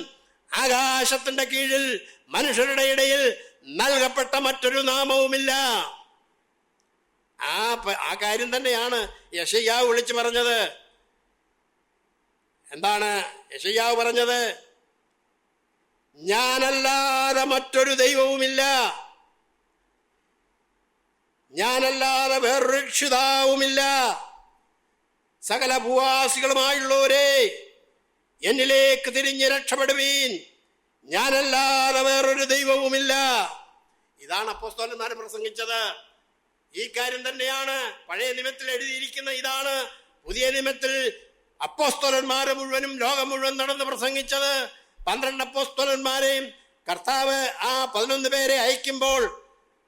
A: ആകാശത്തിന്റെ കീഴിൽ മനുഷ്യരുടെ ഇടയിൽ നൽകപ്പെട്ട മറ്റൊരു നാമവുമില്ല. ആ കാര്യം തന്നെയാണ് യെശയ്യാവ് വിളിച്ചു പറഞ്ഞത്. എന്താണ് യെശയ്യാവ് പറഞ്ഞത്? ഞാനല്ലാതെ മറ്റൊരു ദൈവവുമില്ല, ഞാനല്ലാതെ വേറൊരു രക്ഷിതാവുമില്ല. സകല ഭൂവാസികളുമായുള്ളവരെ എന്നിലേക്ക് തിരിഞ്ഞ് രക്ഷപ്പെടുവീൻ, ഞാനല്ലാതെ വേറൊരു ദൈവവുമില്ല. ഇതാണ് അപ്പോസ്തലന്മാർ പ്രസംഗിച്ചത്. ഈ കാര്യം തന്നെയാണ് പഴയ നിയമത്തിൽ എഴുതിയിരിക്കുന്ന. ഇതാണ് പുതിയ നിയമത്തിൽ അപ്പോസ്തലന്മാരെ മുഴുവനും ലോകം മുഴുവൻ നടന്ന് പ്രസംഗിച്ചത്. 12 അപ്പോസ്തലന്മാരെയും കർത്താവ് ആ 11 പേരെ അയക്കുമ്പോൾ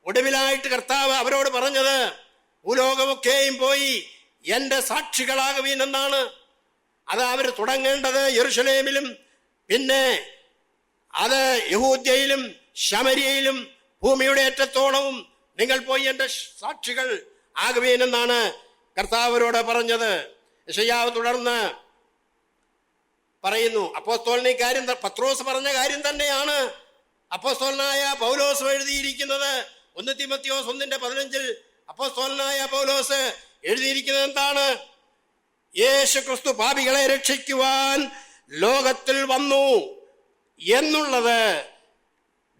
A: ഒടുവിലായിട്ട് കർത്താവ് അവരോട് പറഞ്ഞത്, ഭൂലോകമൊക്കെയും പോയി എൻ്റെ സാക്ഷികളാകുവീൻ എന്നാണ്. അത് അവർ തുടങ്ങേണ്ടത് യെരൂശലേമിലും, പിന്നെ അത് യഹൂദ്യയിലും ശമര്യയിലും ഭൂമിയുടെ അറ്റത്തോളവും നിങ്ങൾ പോയി എൻ്റെ സാക്ഷികൾ ആകുവീൻ എന്നാണ് കർത്താവ് അവരോട് പറഞ്ഞത്. യെശയ്യാവ് തുടർന്ന് പറയുന്നു, അപ്പോസ്തലൻ ഈ കാര്യം പത്രോസ് പറഞ്ഞ കാര്യം തന്നെയാണ് അപ്പോസ്തലനായ പൗലോസ് എഴുതിയിരിക്കുന്നത്. 1 തീമോഥെയോസ് 1:15 അപ്പോസ്തലനായ പൗലോസ് എഴുതിയിരിക്കുന്നത് എന്താണ്? യേശു ക്രിസ്തു പാപികളെ രക്ഷിക്കുവാൻ ലോകത്തിൽ വന്നു എന്നുള്ളത്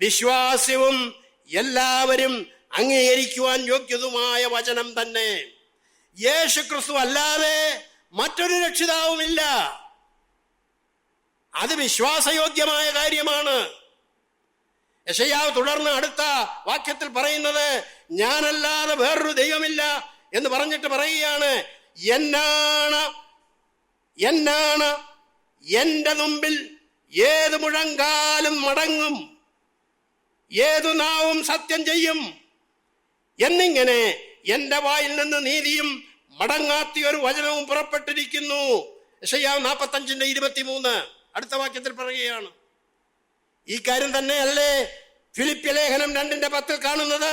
A: വിശ്വാസ്യവും എല്ലാവരും അംഗീകരിക്കുവാൻ യോഗ്യതുമായ വചനം തന്നെ. യേശു ക്രിസ്തു അല്ലാതെ മറ്റൊരു രക്ഷിതാവുമില്ല. അത് വിശ്വാസയോഗ്യമായ കാര്യമാണ്. യെശയ്യാവ് തുടർന്ന് അടുത്ത വാക്യത്തിൽ പറയുന്നത്, ഞാനല്ലാതെ വേറൊരു ദൈവമില്ല എന്ന് പറഞ്ഞിട്ട് പറയുകയാണ്, എന്നാണ് എൻ്റെ മുമ്പിൽ ഏത് മുഴങ്കാലും മടങ്ങും, ഏതു നാവും സത്യം ചെയ്യും എന്നിങ്ങനെ എൻ്റെ വായിൽ നിന്ന് നീതിയും മടങ്ങാത്തിയൊരു വചനവും പുറപ്പെട്ടിരിക്കുന്നു. യെശയ്യാവ് 45:23 അടുത്ത വാക്യത്തിൽ പറയുകയാണ്. ഈ കാര്യം തന്നെയല്ലേ ഫിലിപ്പ്യ ലേഖനം 2:10 കാണുന്നത്?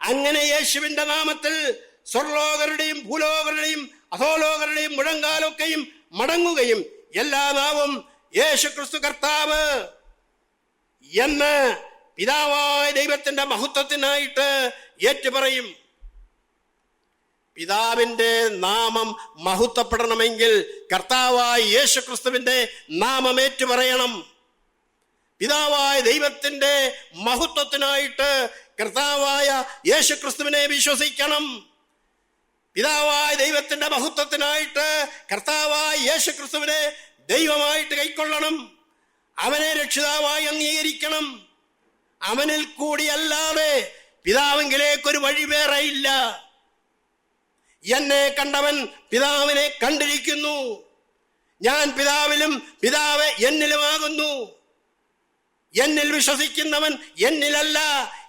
A: അങ്ങനെ യേശുവിന്റെ നാമത്തിൽ സ്വർലോകരുടെയും ഭൂലോകരുടെയും അധോലോകരുടെയും മുഴങ്കാലൊക്കെയും മടങ്ങുകയും എല്ലാ നാവും യേശു ക്രിസ്തു കർത്താവ് എന്ന് പിതാവായ ദൈവത്തിന്റെ മഹത്വത്തിനായിട്ട് ഏറ്റുപറയും. പിതാവിന്റെ നാമം മഹത്വപ്പെടണമെങ്കിൽ കർത്താവായ യേശു ക്രിസ്തുവിന്റെ നാമം ഏറ്റുപറയണം. പിതാവായ ദൈവത്തിന്റെ മഹത്വത്തിനായിട്ട് കർത്താവായ യേശു ക്രിസ്തുവിനെ വിശ്വസിക്കണം. പിതാവായ ദൈവത്തിന്റെ മഹത്വത്തിനായിട്ട് കർത്താവായ യേശു ക്രിസ്തുവിനെ ദൈവമായിട്ട് കൈക്കൊള്ളണം. അവനെ രക്ഷിതാവായി അംഗീകരിക്കണം. അവനിൽ കൂടിയല്ലാതെ പിതാവിങ്കിലേക്കൊരു വഴി വേറെ ഇല്ല. എന്നെ കണ്ടവൻ പിതാവിനെ കണ്ടിരിക്കുന്നു, ഞാൻ പിതാവിലും പിതാവ് എന്നിലുമാകുന്നു. എന്നിൽ വിശ്വസിക്കുന്നവൻ എന്നിലല്ല,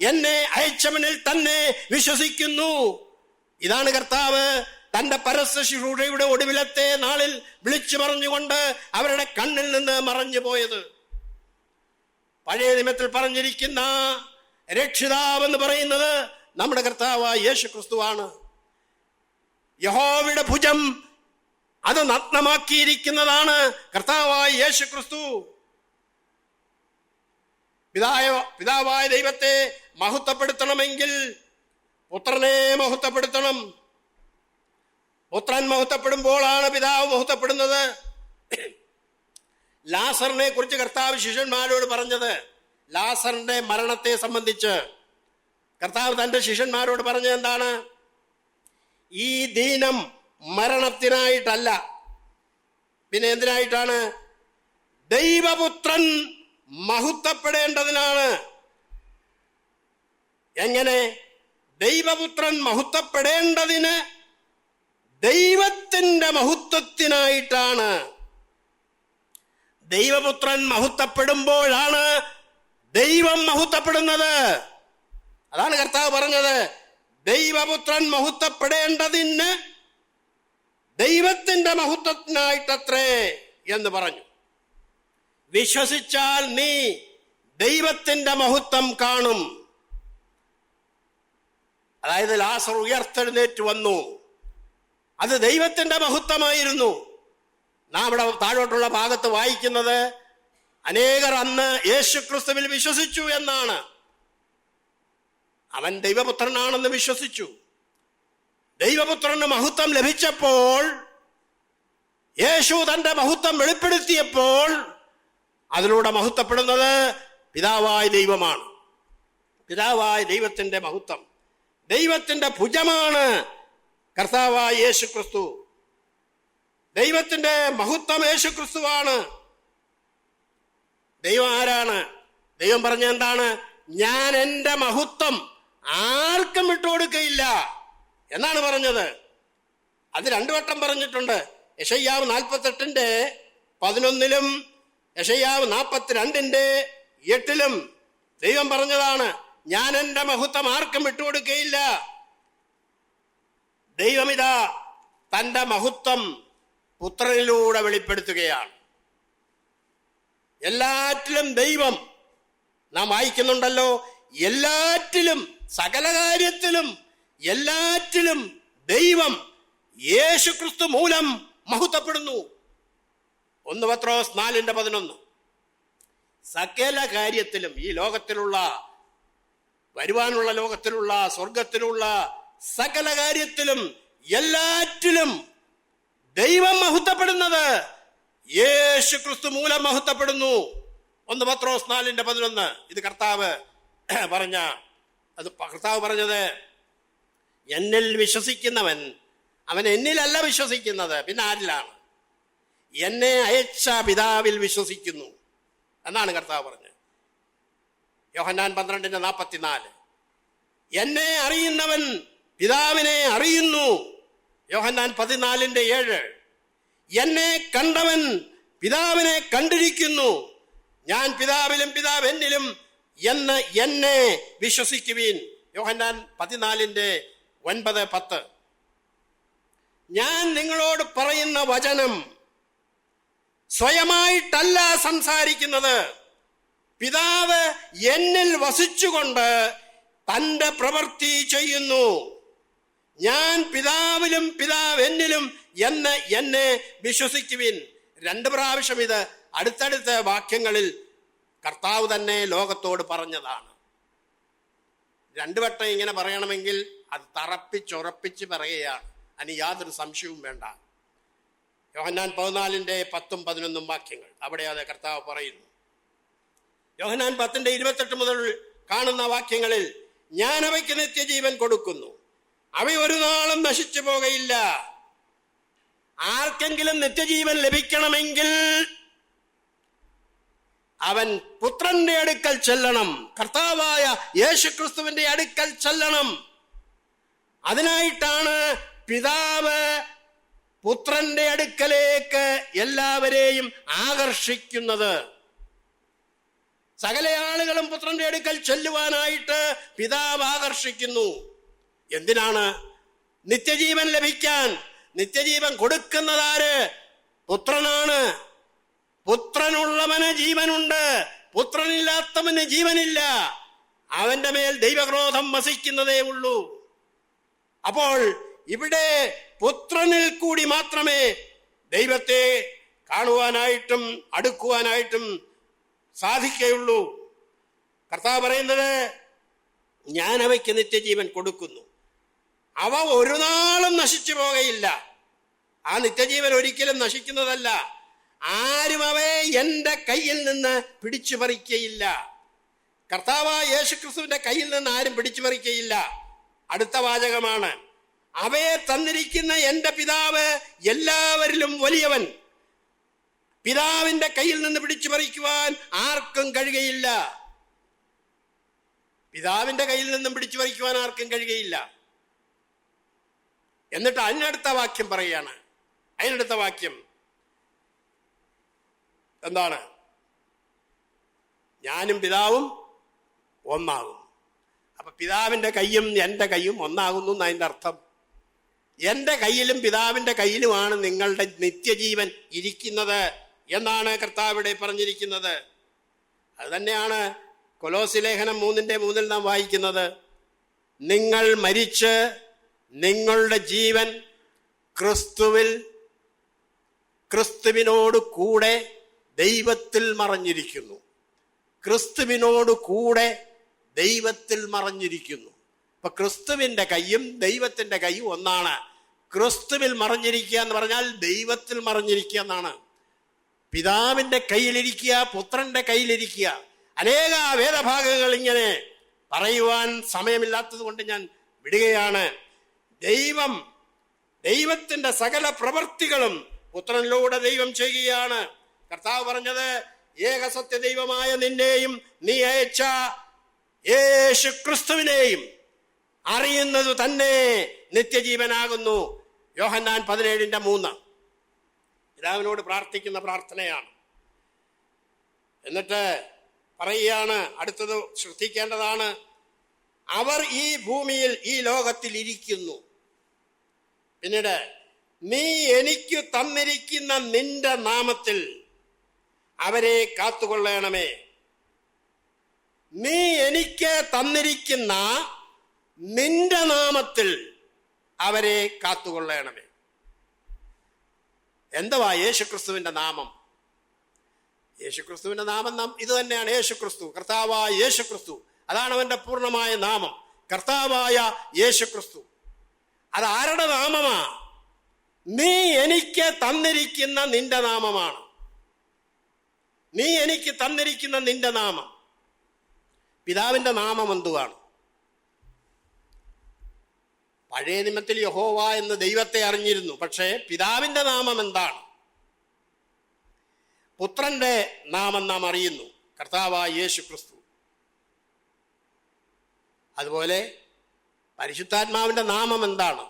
A: എന്നെ അയച്ചവനിൽ തന്നെ വിശ്വസിക്കുന്നു. ഇതാണ് കർത്താവ് തന്റെ പരസ്യ ശുശ്രൂഷയുടെ ഒടുവിലത്തെ നാളിൽ വിളിച്ചു പറഞ്ഞുകൊണ്ട് അവരുടെ കണ്ണിൽ നിന്ന് മറഞ്ഞു പോയത്. പഴയ നിയമത്തിൽ പറഞ്ഞിരിക്കുന്ന രക്ഷിതാവെന്ന് പറയുന്നത് നമ്മുടെ കർത്താവായ യേശു ക്രിസ്തുവാണ്. യഹോവയുടെ ഭുജം അത് നഗ്നമാക്കിയിരിക്കുന്നതാണ് കർത്താവായ യേശു ക്രിസ്തു. പിതാവായ ദൈവത്തെ മഹത്വപ്പെടുത്തണമെങ്കിൽ പുത്രനെ മഹത്വപ്പെടുത്തണം. പുത്രൻ മഹത്വപ്പെടുമ്പോഴാണ് പിതാവ് മഹത്വപ്പെടുന്നത്. ലാസറിനെ കുറിച്ച് കർത്താവ് ശിഷ്യന്മാരോട് പറഞ്ഞത്, ലാസറിന്റെ മരണത്തെ സംബന്ധിച്ച് കർത്താവ് തന്റെ ശിഷ്യന്മാരോട് പറഞ്ഞത് എന്താണ്? ഈ ദീനം മരണത്തിനായിട്ടല്ല, പിന്നെ എന്തിനായിട്ടാണ്? ദൈവപുത്രൻ മഹത്വപ്പെടേണ്ടതിനാണ്. എങ്ങനെ? ദൈവപുത്രൻ മഹത്വപ്പെടേണ്ടതിന് ദൈവത്തിന്റെ മഹത്വത്തിനായിട്ടാണ്. ദൈവപുത്രൻ മഹത്വപ്പെടുമ്പോഴാണ് ദൈവം മഹത്വപ്പെടുന്നത്. അതാണ് കർത്താവ് പറഞ്ഞത്, ദൈവപുത്രൻ മഹത്വപ്പെടേണ്ടതിന് ദൈവത്തിന്റെ മഹത്വത്തിനായിട്ടത്രേ എന്ന് പറഞ്ഞു. വിശ്വസിച്ചാൽ നീ ദൈവത്തിന്റെ മഹത്വം കാണും. അതായത് ലാസർ ഉയർത്തെഴുന്നേറ്റ് വന്നു, അത് ദൈവത്തിന്റെ മഹത്വമായിരുന്നു. നാം ഇവിടെ താഴോട്ടുള്ള ഭാഗത്ത് വായിക്കുന്നത് അനേകർ അന്ന് യേശു ക്രിസ്തുവിൽ വിശ്വസിച്ചു എന്നാണ്. അവൻ ദൈവപുത്രനാണെന്ന് വിശ്വസിച്ചു. ദൈവപുത്രന് മഹത്വം ലഭിച്ചപ്പോൾ യേശു തന്റെ മഹത്വം വെളിപ്പെടുത്തിയപ്പോൾ അതിലൂടെ മഹത്വപ്പെടുന്നത് പിതാവായ ദൈവമാണ്. പിതാവായ ദൈവത്തിന്റെ മഹത്വം, ദൈവത്തിന്റെ ഭുജമാണ് കർത്താവായ യേശു ക്രിസ്തു. ദൈവത്തിന്റെ മഹത്വം യേശു ക്രിസ്തുവാണ്. ദൈവം ആരാണ്? ദൈവം പറഞ്ഞ എന്താണ്? ഞാൻ എൻ്റെ മഹത്വം ആർക്കും വിട്ടുകൊടുക്കയില്ല എന്നാണ് പറഞ്ഞത്. അത് 2 വട്ടം പറഞ്ഞിട്ടുണ്ട്. യെശയ്യാവ് 48:11 യെശയ്യാവ് 42:8 ദൈവം പറഞ്ഞതാണ്, ഞാൻ എൻ്റെ മഹത്വം ആർക്കും വിട്ടുകൊടുക്കയില്ല. ദൈവമിതാ തൻ്റെ മഹത്വം പുത്രനിലൂടെ വെളിപ്പെടുത്തുകയാണ്. എല്ലാറ്റിലും ദൈവം, നാം വായിക്കുന്നുണ്ടല്ലോ, എല്ലാറ്റിലും, സകല കാര്യത്തിലും, എല്ലാറ്റിലും ദൈവം യേശു ക്രിസ്തു മൂലം മഹത്വപ്പെടുന്നു. 1 പത്രോസ് 4:11 സകല കാര്യത്തിലും, ഈ ലോകത്തിലുള്ള, വരുവാനുള്ള ലോകത്തിലുള്ള, സ്വർഗത്തിലുള്ള സകല കാര്യത്തിലും, എല്ലാറ്റിലും ദൈവം മഹത്വപ്പെടുന്നത് യേശു ക്രിസ്തു മൂലം മഹത്വപ്പെടുന്നു. 1 പത്രോസ് 4:11 ഇത് കർത്താവ് പറഞ്ഞത്, എന്നിൽ വിശ്വസിക്കുന്നവൻ അവൻ എന്നിലല്ല വിശ്വസിക്കുന്നത്, പിന്നെ ആരിലാണ്? എന്നെ അയച്ച പിതാവിൽ വിശ്വസിക്കുന്നു എന്നാണ് കർത്താവ് പറഞ്ഞത്. യോഹന്നാൻ 12:44 എന്നെ അറിയുന്നവൻ പിതാവിനെ അറിയുന്നു. യോഹന്നാൻ 14:7 എന്നെ കണ്ടവൻ പിതാവിനെ കണ്ടിരിക്കുന്നു. ഞാൻ പിതാവിലും പിതാവ് എന്നിലും എന്ന് എന്നെ വിശ്വസിക്കുവീൻ. യോഹന്നാൻ 14:9-10 ഞാൻ നിങ്ങളോട് പറയുന്ന വചനം സ്വയമായിട്ടല്ല സംസാരിക്കുന്നത്, പിതാവ് എന്നിൽ വസിച്ചുകൊണ്ട് തൻ്റെ പ്രവൃത്തി ചെയ്യുന്നു. ഞാൻ പിതാവിലും പിതാവ് എന്നിലും എന്ന് എന്നെ വിശ്വസിക്കുവിൻ. 2 പ്രാവശ്യം ഇത് അടുത്തടുത്ത വാക്യങ്ങളിൽ കർത്താവ് തന്നെ ലോകത്തോട് പറഞ്ഞതാണ്. 2 വട്ടം ഇങ്ങനെ പറയണമെങ്കിൽ അത് തറപ്പിച്ചുറപ്പിച്ച് പറയുകയാണ്, അതിന് യാതൊരു സംശയവും വേണ്ട. യോഹന്നാൻ 14:10-11 വാക്യങ്ങൾ അവിടെ അത് കർത്താവ് പറയുന്നു. യോഹന്നാൻ 10:28 മുതൽ കാണുന്ന വാക്യങ്ങളിൽ, ഞാൻ അവയ്ക്ക് നിത്യജീവൻ കൊടുക്കുന്നു, അവ ഒരു നാളും നശിച്ചു പോകയില്ല. ആർക്കെങ്കിലും നിത്യജീവൻ ലഭിക്കണമെങ്കിൽ അവൻ പുത്രന്റെ അടുക്കൽ ചെല്ലണം, കർത്താവായ യേശുക്രിസ്തുവിന്റെ അടുക്കൽ ചെല്ലണം. അതിനായിട്ടാണ് പിതാവ് പുത്രന്റെ അടുക്കലേക്ക് എല്ലാവരെയും ആകർഷിക്കുന്നത്. സകല ആളുകളും പുത്രന്റെ അടുക്കൽ ചെല്ലുവാനായിട്ട് പിതാവ് ആകർഷിക്കുന്നു. എന്തിനാണ്? നിത്യജീവൻ ലഭിക്കാൻ. നിത്യജീവൻ കൊടുക്കുന്നതാര്? പുത്രനാണ്. പുത്രനുള്ളവന് ജീവനുണ്ട്, പുത്രനില്ലാത്തവന് ജീവനില്ല. അവന്റെ മേൽ ദൈവക്രോധം വസിക്കുന്നതേ ഉള്ളൂ. അപ്പോൾ ഇവിടെ പുത്രനിൽ കൂടി മാത്രമേ ദൈവത്തെ കാണുവാനായിട്ടും അടുക്കുവാനായിട്ടും സാധിക്കുകയുള്ളൂ. കർത്താവ് പറയുന്നത്, ഞാൻ അവയ്ക്ക് നിത്യജീവൻ കൊടുക്കുന്നു, അവ ഒരു നാളും നശിച്ചു പോകയില്ല. ആ നിത്യജീവൻ ഒരിക്കലും നശിക്കുന്നതല്ല. ആരും അവയെ എൻ്റെ കയ്യിൽ നിന്ന് പിടിച്ചു പറിക്കയില്ല. കർത്താവായ യേശുക്രിസ്തുവിന്റെ കയ്യിൽ നിന്ന് ആരും പിടിച്ചു പറിക്കയില്ല. അടുത്ത വാചകമാണ്, അവയെ തന്നിരിക്കുന്ന എൻ്റെ പിതാവ് എല്ലാവരിലും വലിയവൻ. പിതാവിന്റെ കയ്യിൽ നിന്ന് പിടിച്ചു പറിക്കുവാൻ ആർക്കും കഴിയുകയില്ല. പിതാവിന്റെ കയ്യിൽ നിന്നും പിടിച്ചു പറിക്കുവാൻ ആർക്കും കഴിയുകയില്ല. എന്നിട്ട് അതിനടുത്ത വാക്യം പറയുകയാണ്. അതിനടുത്ത വാക്യം എന്താണ്? ഞാനും പിതാവും ഒന്നാകും. അപ്പൊ പിതാവിന്റെ കയ്യും എൻ്റെ കയ്യും ഒന്നാകുന്നു എന്നതിൻ്റെ അർത്ഥം. എൻ്റെ കയ്യിലും പിതാവിന്റെ കയ്യിലുമാണ് നിങ്ങളുടെ നിത്യജീവൻ ഇരിക്കുന്നത് എന്നാണ് കർത്താവ് ഇവിടെ പറഞ്ഞിരിക്കുന്നത്. അത് തന്നെയാണ് കൊലോസ്യ ലേഖനം 3:3 നാം വായിക്കുന്നത്. നിങ്ങൾ മരിച്ച് നിങ്ങളുടെ ജീവൻ ക്രിസ്തുവിനോട് കൂടെ ദൈവത്തിൽ മറഞ്ഞിരിക്കുന്നു. ക്രിസ്തുവിനോട് കൂടെ ദൈവത്തിൽ മറഞ്ഞിരിക്കുന്നു. അപ്പൊ ക്രിസ്തുവിന്റെ കൈയും ദൈവത്തിന്റെ കൈയും ഒന്നാണ്. ക്രിസ്തുവിൽ മറഞ്ഞിരിക്കുക എന്ന് പറഞ്ഞാൽ ദൈവത്തിൽ മറഞ്ഞിരിക്കുക എന്നാണ്. പിതാവിന്റെ കയ്യിലിരിക്കുക, പുത്രന്റെ കയ്യിലിരിക്കുക. അനേക വേദഭാഗങ്ങൾ ഇങ്ങനെ പറയുവാൻ സമയമില്ലാത്തത് കൊണ്ട് ഞാൻ വിടുകയാണ്. ദൈവത്തിന്റെ സകല പ്രവൃത്തികളും പുത്രനിലൂടെ ദൈവം ചെയ്യുകയാണ്. കർത്താവ് പറഞ്ഞത്, ഏകസത്യ ദൈവമായ നിന്നെയും നീ അയച്ച യേശു ക്രിസ്തുവിനെയും അറിയുന്നത് തന്നെ നിത്യജീവനാകുന്നു. യോഹന്നാൻ 17:3. പിതാവിനോട് പ്രാർത്ഥിക്കുന്ന പ്രാർത്ഥനയാണ്. എന്നിട്ട് പറയുകയാണ്, അടുത്തത് ശ്രദ്ധിക്കേണ്ടതാണ്, അവർ ഈ ഭൂമിയിൽ ഈ ലോകത്തിൽ ഇരിക്കുന്നു. പിന്നീട്, നീ എനിക്ക് തന്നിരിക്കുന്ന നിന്റെ നാമത്തിൽ അവരെ കാത്തുകൊള്ളണമേ. നീ എനിക്ക് തന്നിരിക്കുന്ന നിന്റെ നാമത്തിൽ അവരെ കാത്തുകൊള്ളണമേ. എന്തുവാ യേശുക്രിസ്തുവിന്റെ നാമം? യേശുക്രിസ്തുവിന്റെ നാമം ഇത് തന്നെയാണ്. യേശുക്രിസ്തു, കർത്താവായ യേശുക്രിസ്തു, അതാണ് അവന്റെ പൂർണ്ണമായ നാമം. കർത്താവായ യേശുക്രിസ്തു. അത് ആരുടെ നാമമാ? നീ എനിക്ക് തന്നിരിക്കുന്ന നിന്റെ നാമമാണ്. നീ എനിക്ക് തന്നിരിക്കുന്ന നിന്റെ നാമം. പിതാവിന്റെ നാമം എന്തുവാണ്? പഴയ നിയമത്തിൽ യഹോവ എന്ന് ദൈവത്തെ അറിഞ്ഞിരുന്നു. പക്ഷേ പിതാവിന്റെ നാമം എന്താണ്? പുത്രന്റെ നാമം നാം അറിയുന്നു, കർത്താവായ യേശു ക്രിസ്തു. അതുപോലെ പരിശുദ്ധാത്മാവിന്റെ നാമം എന്താണ്?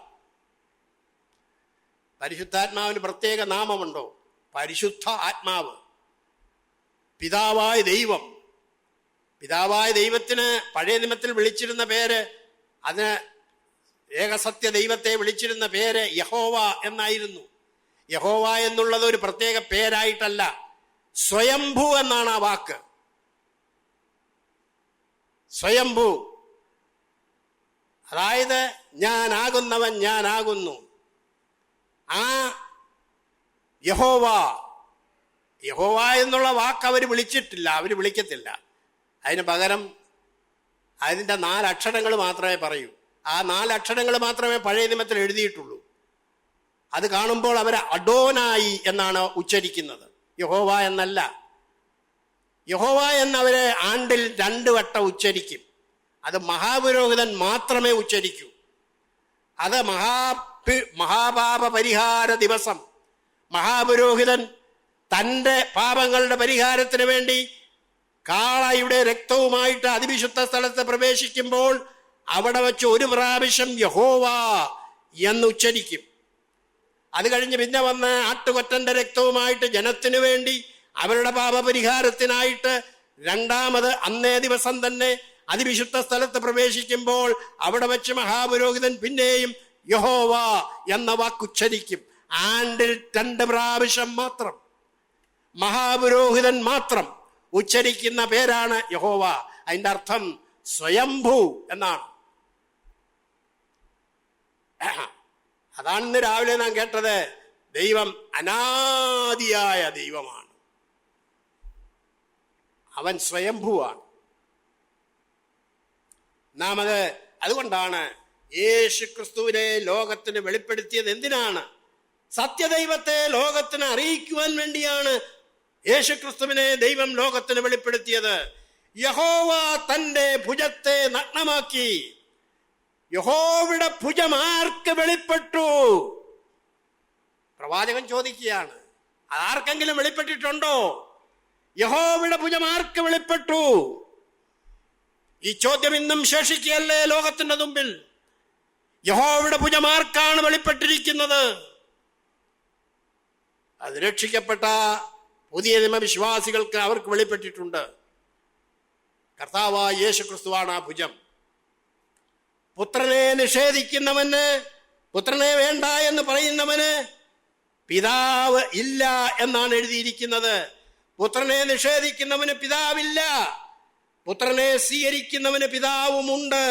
A: പരിശുദ്ധാത്മാവിന് പ്രത്യേക നാമമുണ്ടോ? പരിശുദ്ധ ആത്മാവ്. പിതാവായ ദൈവം. പിതാവായ ദൈവത്തിന് പഴയ നിയമത്തിൽ വിളിച്ചിരുന്ന പേര്, അതിന് ഏകസത്യ ദൈവത്തെ വിളിച്ചിരുന്ന പേര് യഹോവ എന്നായിരുന്നു. യഹോവ എന്നുള്ളത് ഒരു പ്രത്യേക പേരായിട്ടല്ല, സ്വയംഭൂ എന്നാണ് ആ വാക്ക്. സ്വയംഭൂ, അതായത് ഞാനാകുന്നവൻ ഞാനാകുന്നു. ആ യഹോവ എന്നുള്ള വാക്ക് അവർ വിളിച്ചിട്ടില്ല, അവർ വിളിക്കത്തില്ല. അതിന് പകരം അതിൻ്റെ 4 അക്ഷരങ്ങൾ മാത്രമേ പറയൂ. ആ 4 അക്ഷരങ്ങൾ മാത്രമേ പഴയ നിയമത്തിൽ എഴുതിയിട്ടുള്ളൂ. അത് കാണുമ്പോൾ അവർ അഡോനായി എന്നാണ് ഉച്ചരിക്കുന്നത്, യഹോവ എന്നല്ല. യഹോവ എന്നവരെ ആണ്ടിൽ 2 വട്ടം ഉച്ചരിക്കും. അത് മഹാപുരോഹിതൻ മാത്രമേ ഉച്ചരിക്കൂ. അത് മഹാപാപ പരിഹാര ദിവസം മഹാപുരോഹിതൻ തൻ്റെ പാപങ്ങളുടെ പരിഹാരത്തിന് വേണ്ടി കാളയുടെ രക്തവുമായിട്ട് അതിവിശുദ്ധ സ്ഥലത്ത് പ്രവേശിക്കുമ്പോൾ അവിടെ വെച്ച് 1 പ്രാവശ്യം യഹോവ എന്ന് ഉച്ചരിക്കും. അത് കഴിഞ്ഞ് പിന്നെ വന്ന് ആട്ടുകൊറ്റന്റെ രക്തവുമായിട്ട് ജനത്തിനു വേണ്ടി അവരുടെ പാപപരിഹാരത്തിനായിട്ട് 2ാമത് അന്നേ ദിവസം തന്നെ അതിവിശുദ്ധ സ്ഥലത്ത് പ്രവേശിക്കുമ്പോൾ അവിടെ വെച്ച് മഹാപുരോഹിതൻ പിന്നെയും യഹോവ എന്ന വാക്കുച്ചരിക്കും. ആണ്ടിൽ 2 പ്രാവശ്യം മാത്രം മഹാപുരോഹിതൻ മാത്രം ഉച്ചരിക്കുന്ന പേരാണ് യഹോവ. അതിൻ്റെ അർത്ഥം സ്വയംഭൂ എന്നാണ്. അതാണ് ഇന്ന് രാവിലെ നാം കേട്ടത്. ദൈവം അനാദിയായ ദൈവമാണ്, അവൻ സ്വയംഭൂവാണ്. നാം അതുകൊണ്ടാണ് യേശു ക്രിസ്തുവിനെ ലോകത്തിന് വെളിപ്പെടുത്തിയത്. എന്തിനാണ്? സത്യദൈവത്തെ ലോകത്തിന് അറിയിക്കുവാൻ വേണ്ടിയാണ് യേശു ക്രിസ്തുവിനെ ദൈവം ലോകത്തിന് വെളിപ്പെടുത്തിയത്. യഹോവ തന്റെ ഭുജത്തെ നഗ്നമാക്കി. യഹോവയുടെ ഭുജം ആർക്ക് വെളിപ്പെട്ടു? പ്രവാചകൻ ചോദിക്കുകയാണ്, ആർക്കെങ്കിലും വെളിപ്പെട്ടിട്ടുണ്ടോ? യഹോവയുടെ ഭുജം ആർക്ക് വെളിപ്പെട്ടു? ഈ ചോദ്യം ഇന്നും ശേഷിക്കുകയല്ലേ ലോകത്തിന്റെ മുമ്പിൽ. യഹോവയുടെ ഭുജം ആർക്കാണ് വെളിപ്പെട്ടിരിക്കുന്നത്? അത് രക്ഷിക്കപ്പെട്ട പുതിയ നിയമവിശ്വാസികൾക്ക് അവർക്ക് വെളിപ്പെട്ടിട്ടുണ്ട്. കർത്താവായ യേശു ക്രിസ്തുവാണ് ആ ഭുജം. പുത്രനെ നിഷേധിക്കുന്നവന്, പുത്രനെ വേണ്ട എന്ന് പറയുന്നവന് പിതാവ് ഇല്ല എന്നാണ് എഴുതിയിരിക്കുന്നത്. പുത്രനെ നിഷേധിക്കുന്നവന് പിതാവില്ല, പുത്രനെ സ്വീകരിക്കുന്നവന് പിതാവുമുണ്ട്.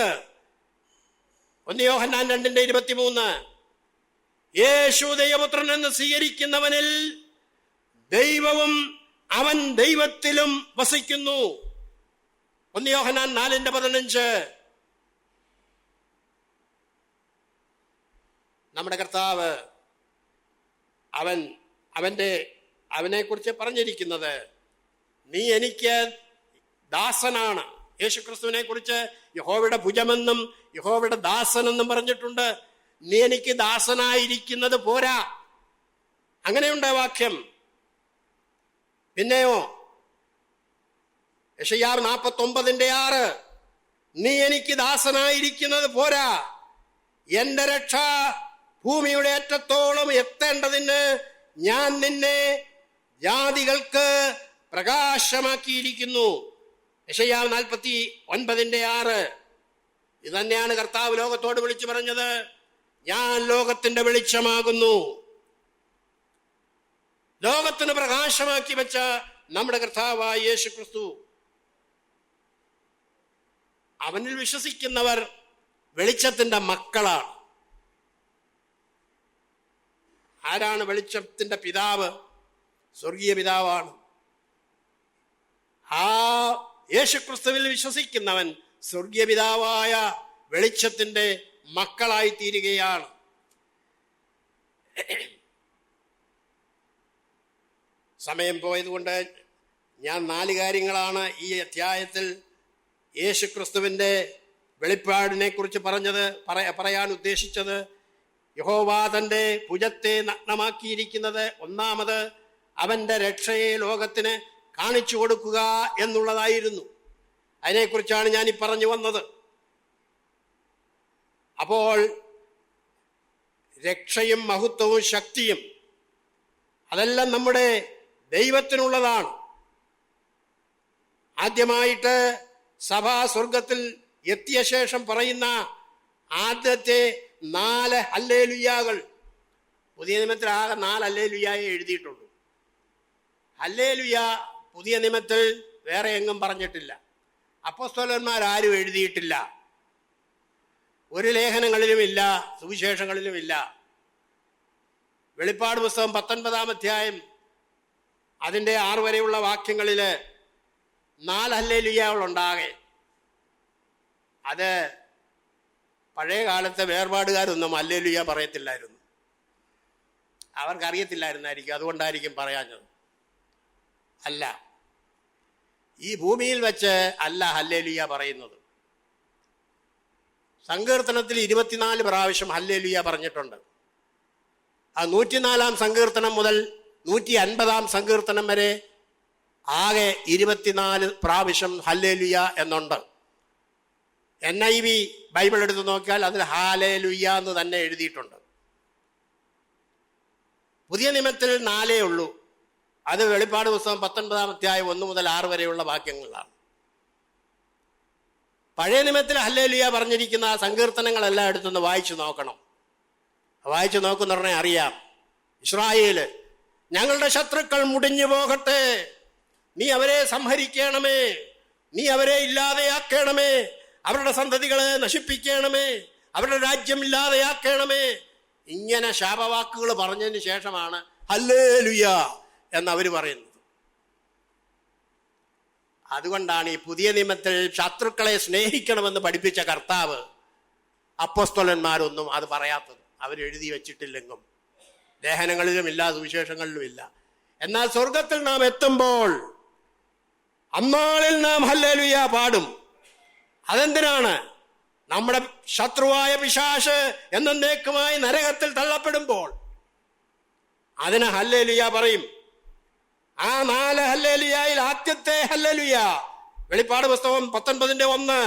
A: 1 യോഹന്നാൻ 2:23. യേശു ദൈവപുത്രൻ എന്ന് സ്വീകരിക്കുന്നവനിൽ ദൈവവും അവൻ ദൈവത്തിലും വസിക്കുന്നു. 1 യോഹന്നാൻ 4:15. നമ്മുടെ കർത്താവ് അവനെക്കുറിച്ച് പറഞ്ഞിരിക്കുന്നത്, നീ എനിക്ക് ദാസനാണ്. യേശുക്രിസ്തുവിനെ കുറിച്ച് യഹോവയുടെ ഭുജമെന്നും യഹോവയുടെ ദാസനെന്നും പറഞ്ഞിട്ടുണ്ട്. നീ എനിക്ക് ദാസനായിരിക്കുന്നത് പോരാ. അങ്ങനെയുണ്ട് വാക്യം. പിന്നെയോ യെശയ്യാവ് 49:6, നീ എനിക്ക് ദാസനായിരിക്കുന്നത് പോരാ, എന്റെ രക്ഷ ഭൂമിയുടെ അറ്റത്തോളം എത്തേണ്ടതിന് ഞാൻ നിന്നെ ജാതികൾക്ക് പ്രകാശമാക്കിയിരിക്കുന്നു. യെശയ്യാവ് 49:6. ഇത് തന്നെയാണ് കർത്താവ് ലോകത്തോട് വിളിച്ചു പറഞ്ഞത്, ഞാൻ ലോകത്തിന്റെ വെളിച്ചമാകുന്നു. ലോകത്തിന് പ്രകാശമാക്കി വെച്ച നമ്മുടെ കർത്താവായ യേശു ക്രിസ്തു, അവനിൽ വിശ്വസിക്കുന്നവർ വെളിച്ചത്തിന്റെ മക്കളാണ്. ആരാണ് വെളിച്ചത്തിന്റെ പിതാവ്? സ്വർഗീയ പിതാവാണ്. ആ യേശുക്രിസ്തുവിൽ വിശ്വസിക്കുന്നവൻ സ്വർഗീയ പിതാവായ വെളിച്ചത്തിന്റെ മക്കളായി തീരുകയാണ്. സമയം പോയതുകൊണ്ട് ഞാൻ 4 കാര്യങ്ങളാണ് ഈ അധ്യായത്തിൽ യേശുക്രിസ്തുവിൻ്റെ വെളിപ്പാടിനെ കുറിച്ച് പറയാൻ ഉദ്ദേശിച്ചത്. യഹോവ തൻ്റെ ഭുജത്തെ നഗ്നമാക്കിയിരിക്കുന്നത്, ഒന്നാമത് അവൻ്റെ രക്ഷയെ ലോകത്തിന് കാണിച്ചു കൊടുക്കുക എന്നുള്ളതായിരുന്നു. അതിനെക്കുറിച്ചാണ് ഞാൻ ഈ പറഞ്ഞു വന്നത്. അപ്പോൾ രക്ഷയും മഹത്വവും ശക്തിയും അതെല്ലാം നമ്മുടെ ദൈവത്തിനുള്ളതാണ്. ആദ്യമായിട്ട് സഭ സ്വർഗത്തിൽ എത്തിയ ശേഷം പറയുന്ന ആദ്യത്തെ 4 ഹല്ലേലൂയാകൾ, പുതിയ നിയമത്തിൽ ആകെ 4 ഹല്ലേലൂയായെ എഴുതിയിട്ടുള്ളൂ. ഹല്ലേലൂയ പുതിയ നിയമത്തിൽ വേറെ എങ്ങും പറഞ്ഞിട്ടില്ല. അപ്പോസ്തലന്മാരാരും എഴുതിയിട്ടില്ല. ഒരു ലേഖനങ്ങളിലുമില്ല, സുവിശേഷങ്ങളിലുമില്ല. വെളിപ്പാട് പുസ്തകം 19-ാം അധ്യായം അതിൻ്റെ 6 വരെയുള്ള വാക്യങ്ങളിൽ 4 ഹല്ലേലൂയകളുണ്ടാകെ. അത് പഴയ കാലത്തെ വേർപാടുകാരൊന്നും ഹല്ലേലൂയ പറയത്തില്ലായിരുന്നു. അവർക്കറിയത്തില്ലായിരുന്നായിരിക്കും, അതുകൊണ്ടായിരിക്കും പറയാഞ്ഞത്. അല്ല, ഈ ഭൂമിയിൽ വെച്ച് അല്ല ഹല്ലേലൂയ പറയുന്നത്. സങ്കീർത്തനത്തിൽ 24 പ്രാവശ്യം ഹല്ലേലൂയ പറഞ്ഞിട്ടുണ്ട്. ആ 104-ാം സങ്കീർത്തനം മുതൽ 150-ാം സങ്കീർത്തനം വരെ ആകെ 24 പ്രാവശ്യം ഹല്ലേലൂയ എന്നുണ്ട്. NIV ബൈബിൾ എടുത്ത് നോക്കിയാൽ അതിൽ ഹല്ലേലൂയ എന്ന് തന്നെ എഴുതിയിട്ടുണ്ട്. പുതിയ നിയമത്തിൽ 4 ഉള്ളൂ. അത് വെളിപ്പാട് പുസ്തകം 19-ാം അധ്യായം 1 മുതൽ 6 വരെയുള്ള വാക്യങ്ങളാണ്. പഴയ നിയമത്തിൽ ഹല്ലേലൂയ പറഞ്ഞിരിക്കുന്ന സങ്കീർത്തനങ്ങളെല്ലാം എടുത്തൊന്ന് വായിച്ചു നോക്കണം. വായിച്ചു നോക്കുന്ന പറഞ്ഞാൽ അറിയാം. ഇസ്രായേല്, ഞങ്ങളുടെ ശത്രുക്കൾ മുടിഞ്ഞു പോകട്ടെ, നീ അവരെ സംഹരിക്കണമേ, നീ അവരെ ഇല്ലാതെയാക്കണമേ, അവരുടെ സന്തതികളെ നശിപ്പിക്കണമേ, അവരുടെ രാജ്യം ഇല്ലാതെയാക്കണമേ. ഇങ്ങനെ ശാപവാക്കുകൾ പറഞ്ഞതിന് ശേഷമാണ് ഹല്ലേലൂയ എന്നവർ പറയുന്നത്. അതുകൊണ്ടാണ് ഈ പുതിയ നിയമത്തിൽ ശത്രുക്കളെ സ്നേഹിക്കണമെന്ന് പഠിപ്പിച്ച കർത്താവ് അപ്പോസ്തലന്മാരൊന്നും അത് പറയാത്തത്. അവരെഴുതി വച്ചിട്ടില്ലെങ്കും ലേഖനങ്ങളിലുമില്ല, സുവിശേഷങ്ങളിലുമില്ല. എന്നാൽ സ്വർഗത്തിൽ നാം എത്തുമ്പോൾ അന്നാളിൽ നാം ഹല്ലേലൂയ പാടും. അതെന്തിനാണ്? നമ്മുടെ ശത്രുവായ പിശാച് എന്നേക്കുമായി നരകത്തിൽ തള്ളപ്പെടുമ്പോൾ അതിന് ഹല്ലേലൂയ പറയും. ആ 4 ഹല്ലേലൂയയിൽ ആദ്യത്തെ ഹല്ലേലൂയ വെളിപ്പാട് പുസ്തകം 19-1.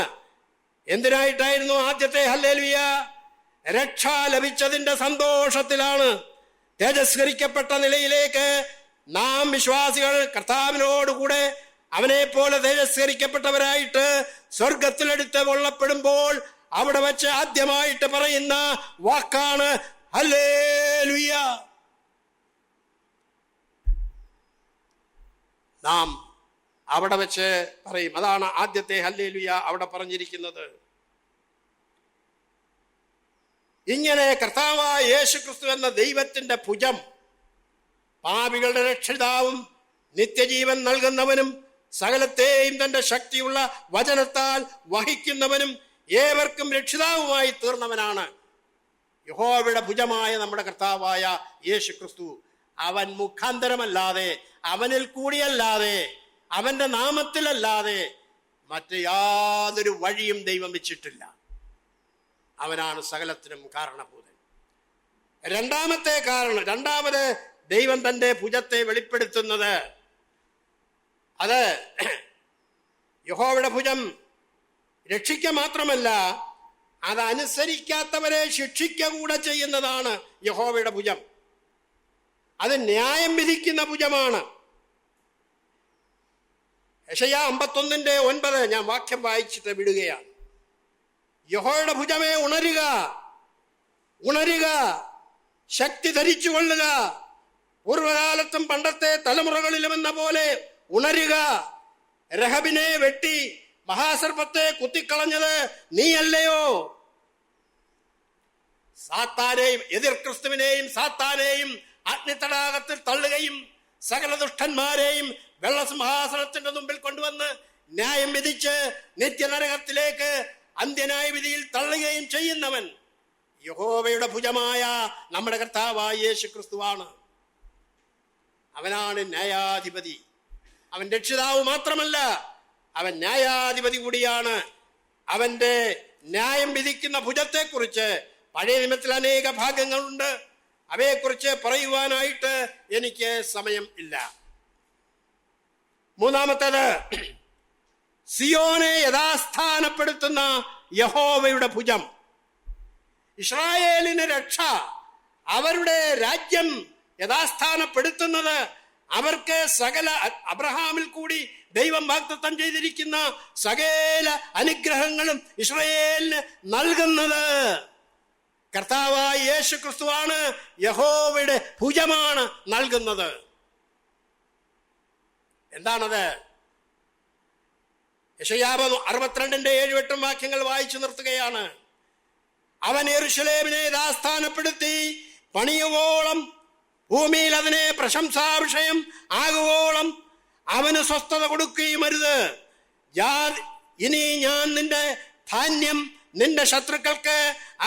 A: എന്തിനായിട്ടായിരുന്നു ആദ്യത്തെ ഹല്ലേലൂയ? രക്ഷ ലഭിച്ചതിന്റെ സന്തോഷത്തിലാണ്. തേജസ്കരിക്കപ്പെട്ട നിലയിലേക്ക് നാം വിശ്വാസികൾ കർത്താവിനോടുകൂടെ അവനെ പോലെ തേജസ്കരിക്കപ്പെട്ടവരായിട്ട് സ്വർഗത്തിലെടുത്ത് കൊള്ളപ്പെടുമ്പോൾ അവിടെ വെച്ച് ആദ്യമായിട്ട് പറയുന്ന വാക്കാണ് ഹല്ലേലൂയ. നാം അവിടെ വെച്ച് പറയും. അതാണ് ആദ്യത്തെ ഹല്ലേലൂയ അവിടെ പറഞ്ഞിരിക്കുന്നത്. ഇങ്ങനെ കർത്താവായ യേശുക്രിസ്തു എന്ന ദൈവത്തിന്റെ ഭുജം, പാപികളുടെ രക്ഷിതാവും നിത്യജീവൻ നൽകുന്നവനും സകലത്തെയും തന്റെ ശക്തിയുള്ള വചനത്താൽ വഹിക്കുന്നവനും ഏവർക്കും രക്ഷിതാവുമായി തീർന്നവനാണ് യഹോവയുടെ ഭുജമായ നമ്മുടെ കർത്താവായ യേശു ക്രിസ്തു, അവൻ മുഖാന്തരമല്ലാതെ, അവനിൽ കൂടിയല്ലാതെ, അവന്റെ നാമത്തിലല്ലാതെ മറ്റ് യാതൊരു വഴിയും ദൈവം വെച്ചിട്ടില്ല. അവനാണ് സകലത്തിനും കാരണഭൂതൻ. രണ്ടാമത് ദൈവം തന്റെ ഭുജത്തെ വെളിപ്പെടുത്തുന്നത്, അത് യഹോവയുടെ ഭുജം രക്ഷിക്ക മാത്രമല്ല, അതനുസരിക്കാത്തവരെ ശിക്ഷിക്കുക കൂടെ ചെയ്യുന്നതാണ് യഹോവയുടെ ഭുജം. അത് ന്യായം വിധിക്കുന്ന ഭുജമാണ്. യെശയ്യാ 51:9 ഞാൻ വാക്യം വായിച്ചിട്ട് വിടുകയാണ്. യഹോവയുടെ ഭുജമേ ഉണരുക, ഉണരുക, ശക്തി ധരിച്ചു കൊള്ളുക, പൂർവകാലത്തും പണ്ടത്തെ തലമുറകളിലും എന്ന പോലെ ഉണരുക. രഹബിനെ വെട്ടി മഹാസർപ്പത്തെ കുത്തിക്കളഞ്ഞത് നീയല്ലയോ? സാത്താനെയും എതിർ ക്രിസ്തുവിനെയും സാത്താനെയും അഗ്നിതടാകത്തിൽ തള്ളുകയും സകല ദുഷ്ടന്മാരെയും വെള്ളസിംഹാസനത്തിന്റെ മുമ്പിൽ കൊണ്ടുവന്ന് ന്യായം വിധിച്ച് നിത്യനരകത്തിലേക്ക് അന്ത്യന്യായ വിധിയിൽ തള്ളുകയും ചെയ്യുന്നവൻ യഹോവയുടെ ഭുജമായ നമ്മുടെ കർത്താവായ യേശു ക്രിസ്തുവാണ്. അവനാണ് ന്യായാധിപതി. അവൻ രക്ഷിതാവ് മാത്രമല്ല, അവൻ ന്യായാധിപതി കൂടിയാണ്. അവന്റെ ന്യായം വിധിക്കുന്ന ഭുജത്തെക്കുറിച്ച് പഴയ നിയമത്തിൽ അനേക ഭാഗങ്ങളുണ്ട്. അവയെക്കുറിച്ച് പറയുവാനായിട്ട് എനിക്ക് സമയം ഇല്ല. മൂന്നാമത്തേത്, സിയോനെ യഥാസ്ഥാനപ്പെടുത്തുന്ന യഹോവയുടെ ഭുജം. ഇസ്രായേലിന് രക്ഷ, അവരുടെ രാജ്യം യഥാസ്ഥാനപ്പെടുത്തുന്നത്, അവർക്ക് സകല അബ്രഹാമിൽ കൂടി ദൈവം വാഗ്ദത്തം ചെയ്തിരിക്കുന്ന സകല അനുഗ്രഹങ്ങളും ഇസ്രായേലിന് നൽകുന്നത് കർത്താവായ യേശു ക്രിസ്തുവാണ്. യഹോവയുടെ ഭുജമാണ് നൽകുന്നത്. എന്താണത്? യെശയ്യാ 62:7-8 വാക്യങ്ങൾ വായിച്ചു നിർത്തുകയാണ്. അവൻ യെരൂശലേമിനെ യഥാസ്ഥാനപ്പെടുത്തി പണിയുവോളം, ഭൂമിയിൽ അതിനെ പ്രശംസാ വിഷയം ആകുവോളം അവന് സ്വസ്ഥത കൊടുക്കുകയും അരുത്. ഇനി ഞാൻ നിന്റെ ധാന്യം നിന്റെ ശത്രുക്കൾക്ക്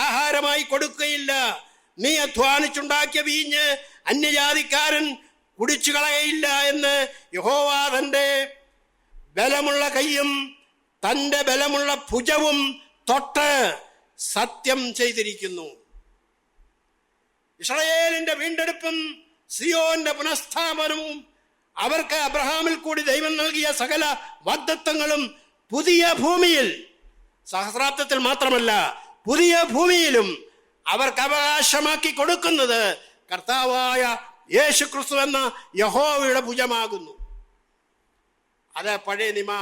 A: ആഹാരമായി കൊടുക്കുകയില്ല. നീ അധ്വാനിച്ചുണ്ടാക്കിയ വീഞ്ഞ് അന്യജാതിക്കാരൻ കുടിച്ചു കളയയില്ല എന്ന് യഹോവ തന്റെ ബലമുള്ള കൈയും തന്റെ ബലമുള്ള ഭുജവും തൊട്ട് സത്യം ചെയ്തിരിക്കുന്നു. ഇസ്രായേലിന്റെ വീണ്ടെടുപ്പും സിയോന്റെ പുനഃസ്ഥാപനവും അവർക്ക് അബ്രഹാമിൽ കൂടി ദൈവം നൽകിയ സകല വാഗ്ദത്തങ്ങളും പുതിയ ഭൂമിയിൽ, സഹസ്രാബ്ദത്തിൽ മാത്രമല്ല പുതിയ ഭൂമിയിലും അവർക്ക് അവകാശമാക്കി കൊടുക്കുന്നത് കർത്താവായ യേശു ക്രിസ്തു എന്ന യഹോവയുടെ ഭുജമാകുന്നു. അത് പഴയ നിയമ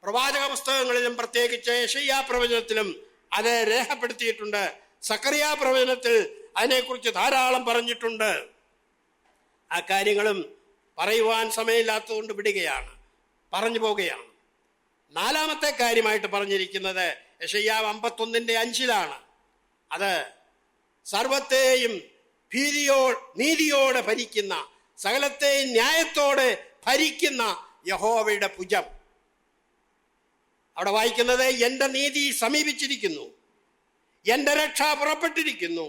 A: പ്രവാചക പുസ്തകങ്ങളിലും പ്രത്യേകിച്ച് യെശയ്യാ പ്രവചനത്തിലും അത് രേഖപ്പെടുത്തിയിട്ടുണ്ട്. സക്കറിയ പ്രവചനത്തിൽ അതിനെക്കുറിച്ച് ധാരാളം പറഞ്ഞിട്ടുണ്ട്. ആ കാര്യങ്ങളും പറയുവാൻ സമയമില്ലാത്തതുകൊണ്ട് വിടുകയാണ്, പറഞ്ഞു പോവുകയാണ്. നാലാമത്തെ കാര്യമായിട്ട് പറഞ്ഞിരിക്കുന്നത് യെശയ്യാ 51:5 അത് സർവത്തെയും നീതിയോടെ ഭരിക്കുന്ന, സകലത്തെയും ന്യായത്തോടെ ഭരിക്കുന്ന യഹോവയുടെ ഭുജം. അവിടെ വായിക്കുന്നത്, എന്റെ നീതി സമീപിച്ചിരിക്കുന്നു, എന്റെ രക്ഷ പുറപ്പെട്ടിരിക്കുന്നു,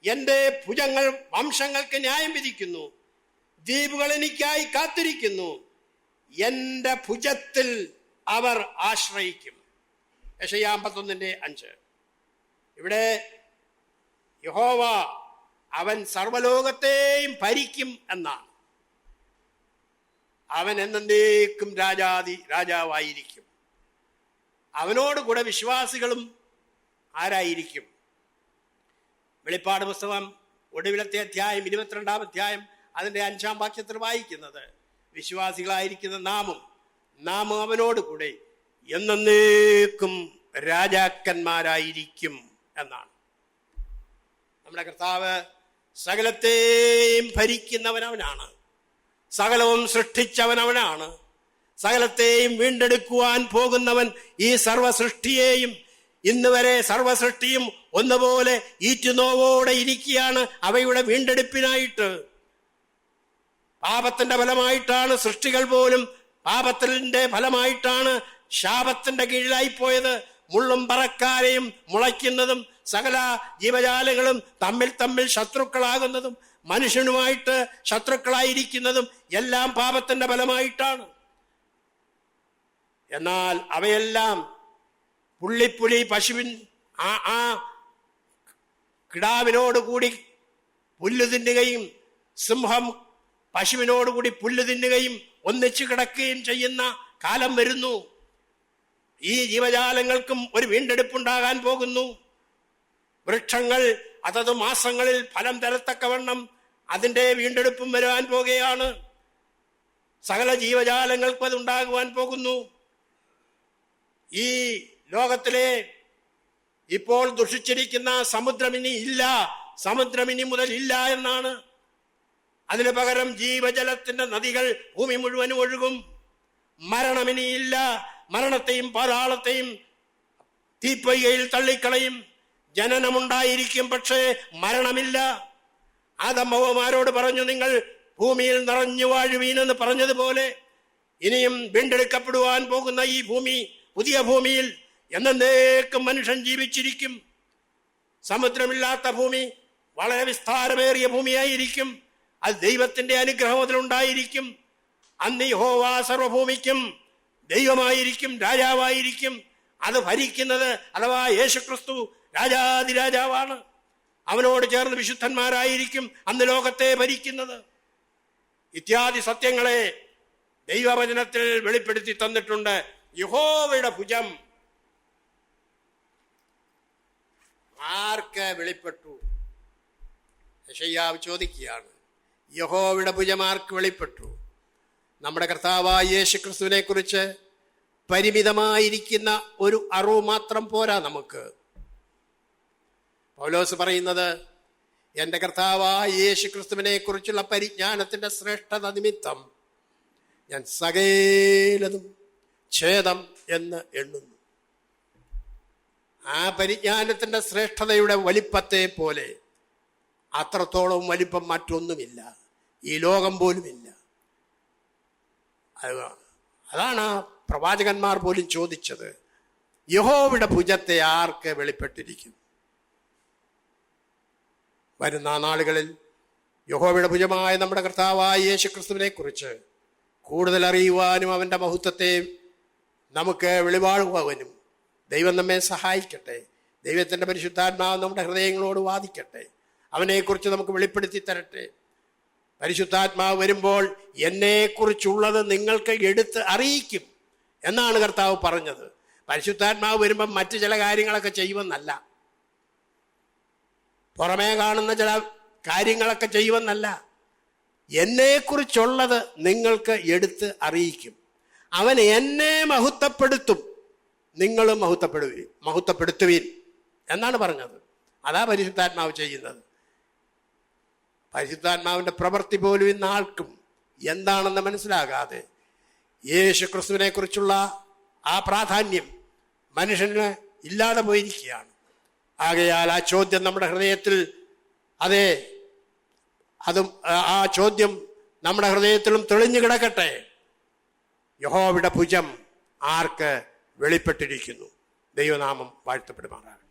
A: എന്റെ ഭുജങ്ങൾ വംശങ്ങൾക്ക് ന്യായം വിധിക്കുന്നു, ദ്വീപുകൾ എനിക്കായി കാത്തിരിക്കുന്നു, എന്റെ ഭുജത്തിൽ അവർ ആശ്രയിക്കും. യെശയ്യാ 51:5. ഇവിടെ യഹോവ അവൻ സർവലോകത്തെയും ഭരിക്കും എന്നാണ്. അവൻ എന്നേക്കും രാജാവായിരിക്കും. അവനോട് കൂടെ വിശ്വാസികളും ആരായിരിക്കും? വെളിപ്പാട് പുസ്തകം ഒടുവിലത്തെ അധ്യായം 22-ാം അധ്യായം അതിൻ്റെ 5-ാം വാക്യത്തിൽ വായിക്കുന്നത്, വിശ്വാസികളായിരിക്കുന്ന നാം അവനോട് കൂടെ എന്നേക്കും രാജാക്കന്മാരായിരിക്കും എന്നാണ്. നമ്മുടെ കർത്താവ് സകലത്തെയും ഭരിക്കുന്നവനവനാണ്, സകലവും സൃഷ്ടിച്ചവനവനാണ്, സകലത്തെയും വീണ്ടെടുക്കുവാൻ പോകുന്നവൻ ഈ സർവസൃഷ്ടിയെയും. ഇന്ന് വരെ സർവസൃഷ്ടിയും ഒന്നുപോലെ ഈറ്റുനോവോടെ ഇരിക്കുകയാണ് അവയുടെ വീണ്ടെടുപ്പിനായിട്ട്. പാപത്തിന്റെ ഫലമായിട്ടാണ് സൃഷ്ടികൾ പോലും, പാപത്തിന്റെ ഫലമായിട്ടാണ് ശാപത്തിന്റെ കീഴിലായിപ്പോയത്. മുള്ളും പറക്കാരെയും മുളയ്ക്കുന്നതും സകല ജീവജാലങ്ങളും തമ്മിൽ ശത്രുക്കളാകുന്നതും മനുഷ്യനുമായിട്ട് ശത്രുക്കളായിരിക്കുന്നതും എല്ലാം പാപത്തിന്റെ ഫലമായിട്ടാണ്. എന്നാൽ അവയെല്ലാം പുള്ളിപ്പുലി പശുവിൻ ആ കിടാവിനോടുകൂടി പുല്ല് തിന്നുകയും സിംഹം പശുവിനോടുകൂടി പുല്ല് തിന്നുകയും ഒന്നിച്ചു കിടക്കുകയും ചെയ്യുന്ന കാലം വരുന്നു. ഈ ജീവജാലങ്ങൾക്കും ഒരു വീണ്ടെടുപ്പുണ്ടാകാൻ പോകുന്നു. വൃക്ഷങ്ങൾ അതത് മാസങ്ങളിൽ ഫലം തരത്തക്കവണ്ണം അതിൻ്റെ വീണ്ടെടുപ്പും വരാൻ പോകുകയാണ്. സകല ജീവജാലങ്ങൾക്കും അതുണ്ടാകുവാൻ പോകുന്നു. ഈ ലോകത്തിലെ ഇപ്പോൾ ദുഷിച്ചിരിക്കുന്ന സമുദ്രമിനി ഇല്ല, സമുദ്രമിനി മുതൽ ഇല്ല എന്നാണ്. അതിനു പകരം ജീവജലത്തിന്റെ നദികൾ ഭൂമി മുഴുവനും ഒഴുകും. മരണമിനിയില്ല, മരണത്തെയും പാതാളത്തെയും തീപ്പൊയ്കയിൽ തള്ളിക്കളയും. ജനനമുണ്ടായിരിക്കും, പക്ഷേ മരണമില്ല. ആദമ്മവമാരോട് പറഞ്ഞു, നിങ്ങൾ ഭൂമിയിൽ നിറഞ്ഞു വാഴുവീനെന്ന് പറഞ്ഞതുപോലെ ഇനിയും വീണ്ടെടുക്കപ്പെടുവാൻ പോകുന്ന ഈ ഭൂമി, പുതിയ ഭൂമിയിൽ എന്നേക്കും മനുഷ്യൻ ജീവിച്ചിരിക്കും. സമുദ്രമില്ലാത്ത ഭൂമി വളരെ വിസ്താരമേറിയ ഭൂമിയായിരിക്കും. അത് ദൈവത്തിന്റെ അനുഗ്രഹം അതിലുണ്ടായിരിക്കും. അന്ന് യഹോവ സർവഭൂമിക്കും ദൈവമായിരിക്കും, രാജാവായിരിക്കും. അത് ഭരിക്കുന്നത് അഥവാ യേശുക്രിസ്തു രാജാതിരാജാവാണ്. അവനോട് ചേർന്ന് വിശുദ്ധന്മാരായിരിക്കും അന്ന് ലോകത്തെ ഭരിക്കുന്നത്. ഇത്യാദി സത്യങ്ങളെ ദൈവവചനത്തിൽ വെളിപ്പെടുത്തി തന്നിട്ടുണ്ട്. യഹോവയുടെ ഭുജം ആർക്ക് വെളിപ്പെട്ടു? യെശയ്യാവ് ചോദിക്കുകയാണ്, യഹോവയുടെ ഭുജം ആർക്ക് വെളിപ്പെട്ടു? നമ്മുടെ കർത്താവായ യേശുക്രിസ്തുവിനെ കുറിച്ച് പരിമിതമായിരിക്കുന്ന ഒരു അറിവ് മാത്രം പോരാ നമുക്ക്. പൗലോസ് പറയുന്നത്, എൻ്റെ കർത്താവായ യേശുക്രിസ്തുവിനെ കുറിച്ചുള്ള പരിജ്ഞാനത്തിന്റെ ശ്രേഷ്ഠത നിമിത്തം ഞാൻ സകലതും ഛേദം എന്ന് എണ്ണുന്നു. ആ പരിജ്ഞാനത്തിന്റെ ശ്രേഷ്ഠതയുടെ വലിപ്പത്തെ പോലെ അത്രത്തോളം വലിപ്പം മറ്റൊന്നുമില്ല, ഈ ലോകം പോലുമില്ല. അതാണ് പ്രവാചകന്മാർ പോലും ചോദിച്ചത്, യഹോവയുടെ ഭുജത്തെ ആർക്ക് വെളിപ്പെട്ടിരിക്കും? വരുന്ന നാളുകളിൽ യഹോവയുടെ ഭുജമായ നമ്മുടെ കർത്താവായ യേശുക്രിസ്തുവിനെ കുറിച്ച് കൂടുതൽ അറിയുവാനും അവൻ്റെ മഹത്വത്തെ നമുക്ക് വെളിവാഴുവാനും ദൈവം നമ്മെ സഹായിക്കട്ടെ. ദൈവത്തിൻ്റെ പരിശുദ്ധാത്മാവ് നമ്മുടെ ഹൃദയങ്ങളോട് വാദിക്കട്ടെ. അവനെക്കുറിച്ച് നമുക്ക് വെളിപ്പെടുത്തി തരട്ടെ. പരിശുദ്ധാത്മാവ് വരുമ്പോൾ എന്നെക്കുറിച്ചുള്ളത് നിങ്ങൾക്ക് എടുത്ത് അറിയിക്കും എന്നാണ് കർത്താവ് പറഞ്ഞത്. പരിശുദ്ധാത്മാവ് വരുമ്പം മറ്റു ചില കാര്യങ്ങളൊക്കെ ചെയ്യുമെന്നല്ല, പുറമേ കാണുന്ന ചില കാര്യങ്ങളൊക്കെ ചെയ്യുമെന്നല്ല, എന്നെക്കുറിച്ചുള്ളത് നിങ്ങൾക്ക് എടുത്ത് അറിയിക്കും. അവൻ എന്നെ മഹത്വപ്പെടുത്തും, നിങ്ങളും മഹത്വപ്പെടുത്തുവീൻ എന്നാണ് പറഞ്ഞത്. അതാ പരിശുദ്ധാത്മാവ് ചെയ്യുന്നത്. പരിശുദ്ധാത്മാവിൻ്റെ പ്രവൃത്തി പോലും ഇന്ന് ആൾക്കും എന്താണെന്ന് മനസ്സിലാകാതെ യേശു ക്രിസ്തുവിനെ കുറിച്ചുള്ള ആ പ്രാധാന്യം മനുഷ്യന് ഇല്ലാതെ പോയിരിക്കുകയാണ്. ആകയാൽ ആ ചോദ്യം നമ്മുടെ ഹൃദയത്തിൽ, ആ ചോദ്യം നമ്മുടെ ഹൃദയത്തിലും തെളിഞ്ഞു കിടക്കട്ടെ. യഹോവയുടെ ഭുജം ആർക്ക് വെളിപ്പെട്ടിരിക്കുന്നു? ദൈവനാമം വാഴ്ത്തപ്പെടുമാറാകട്ടെ.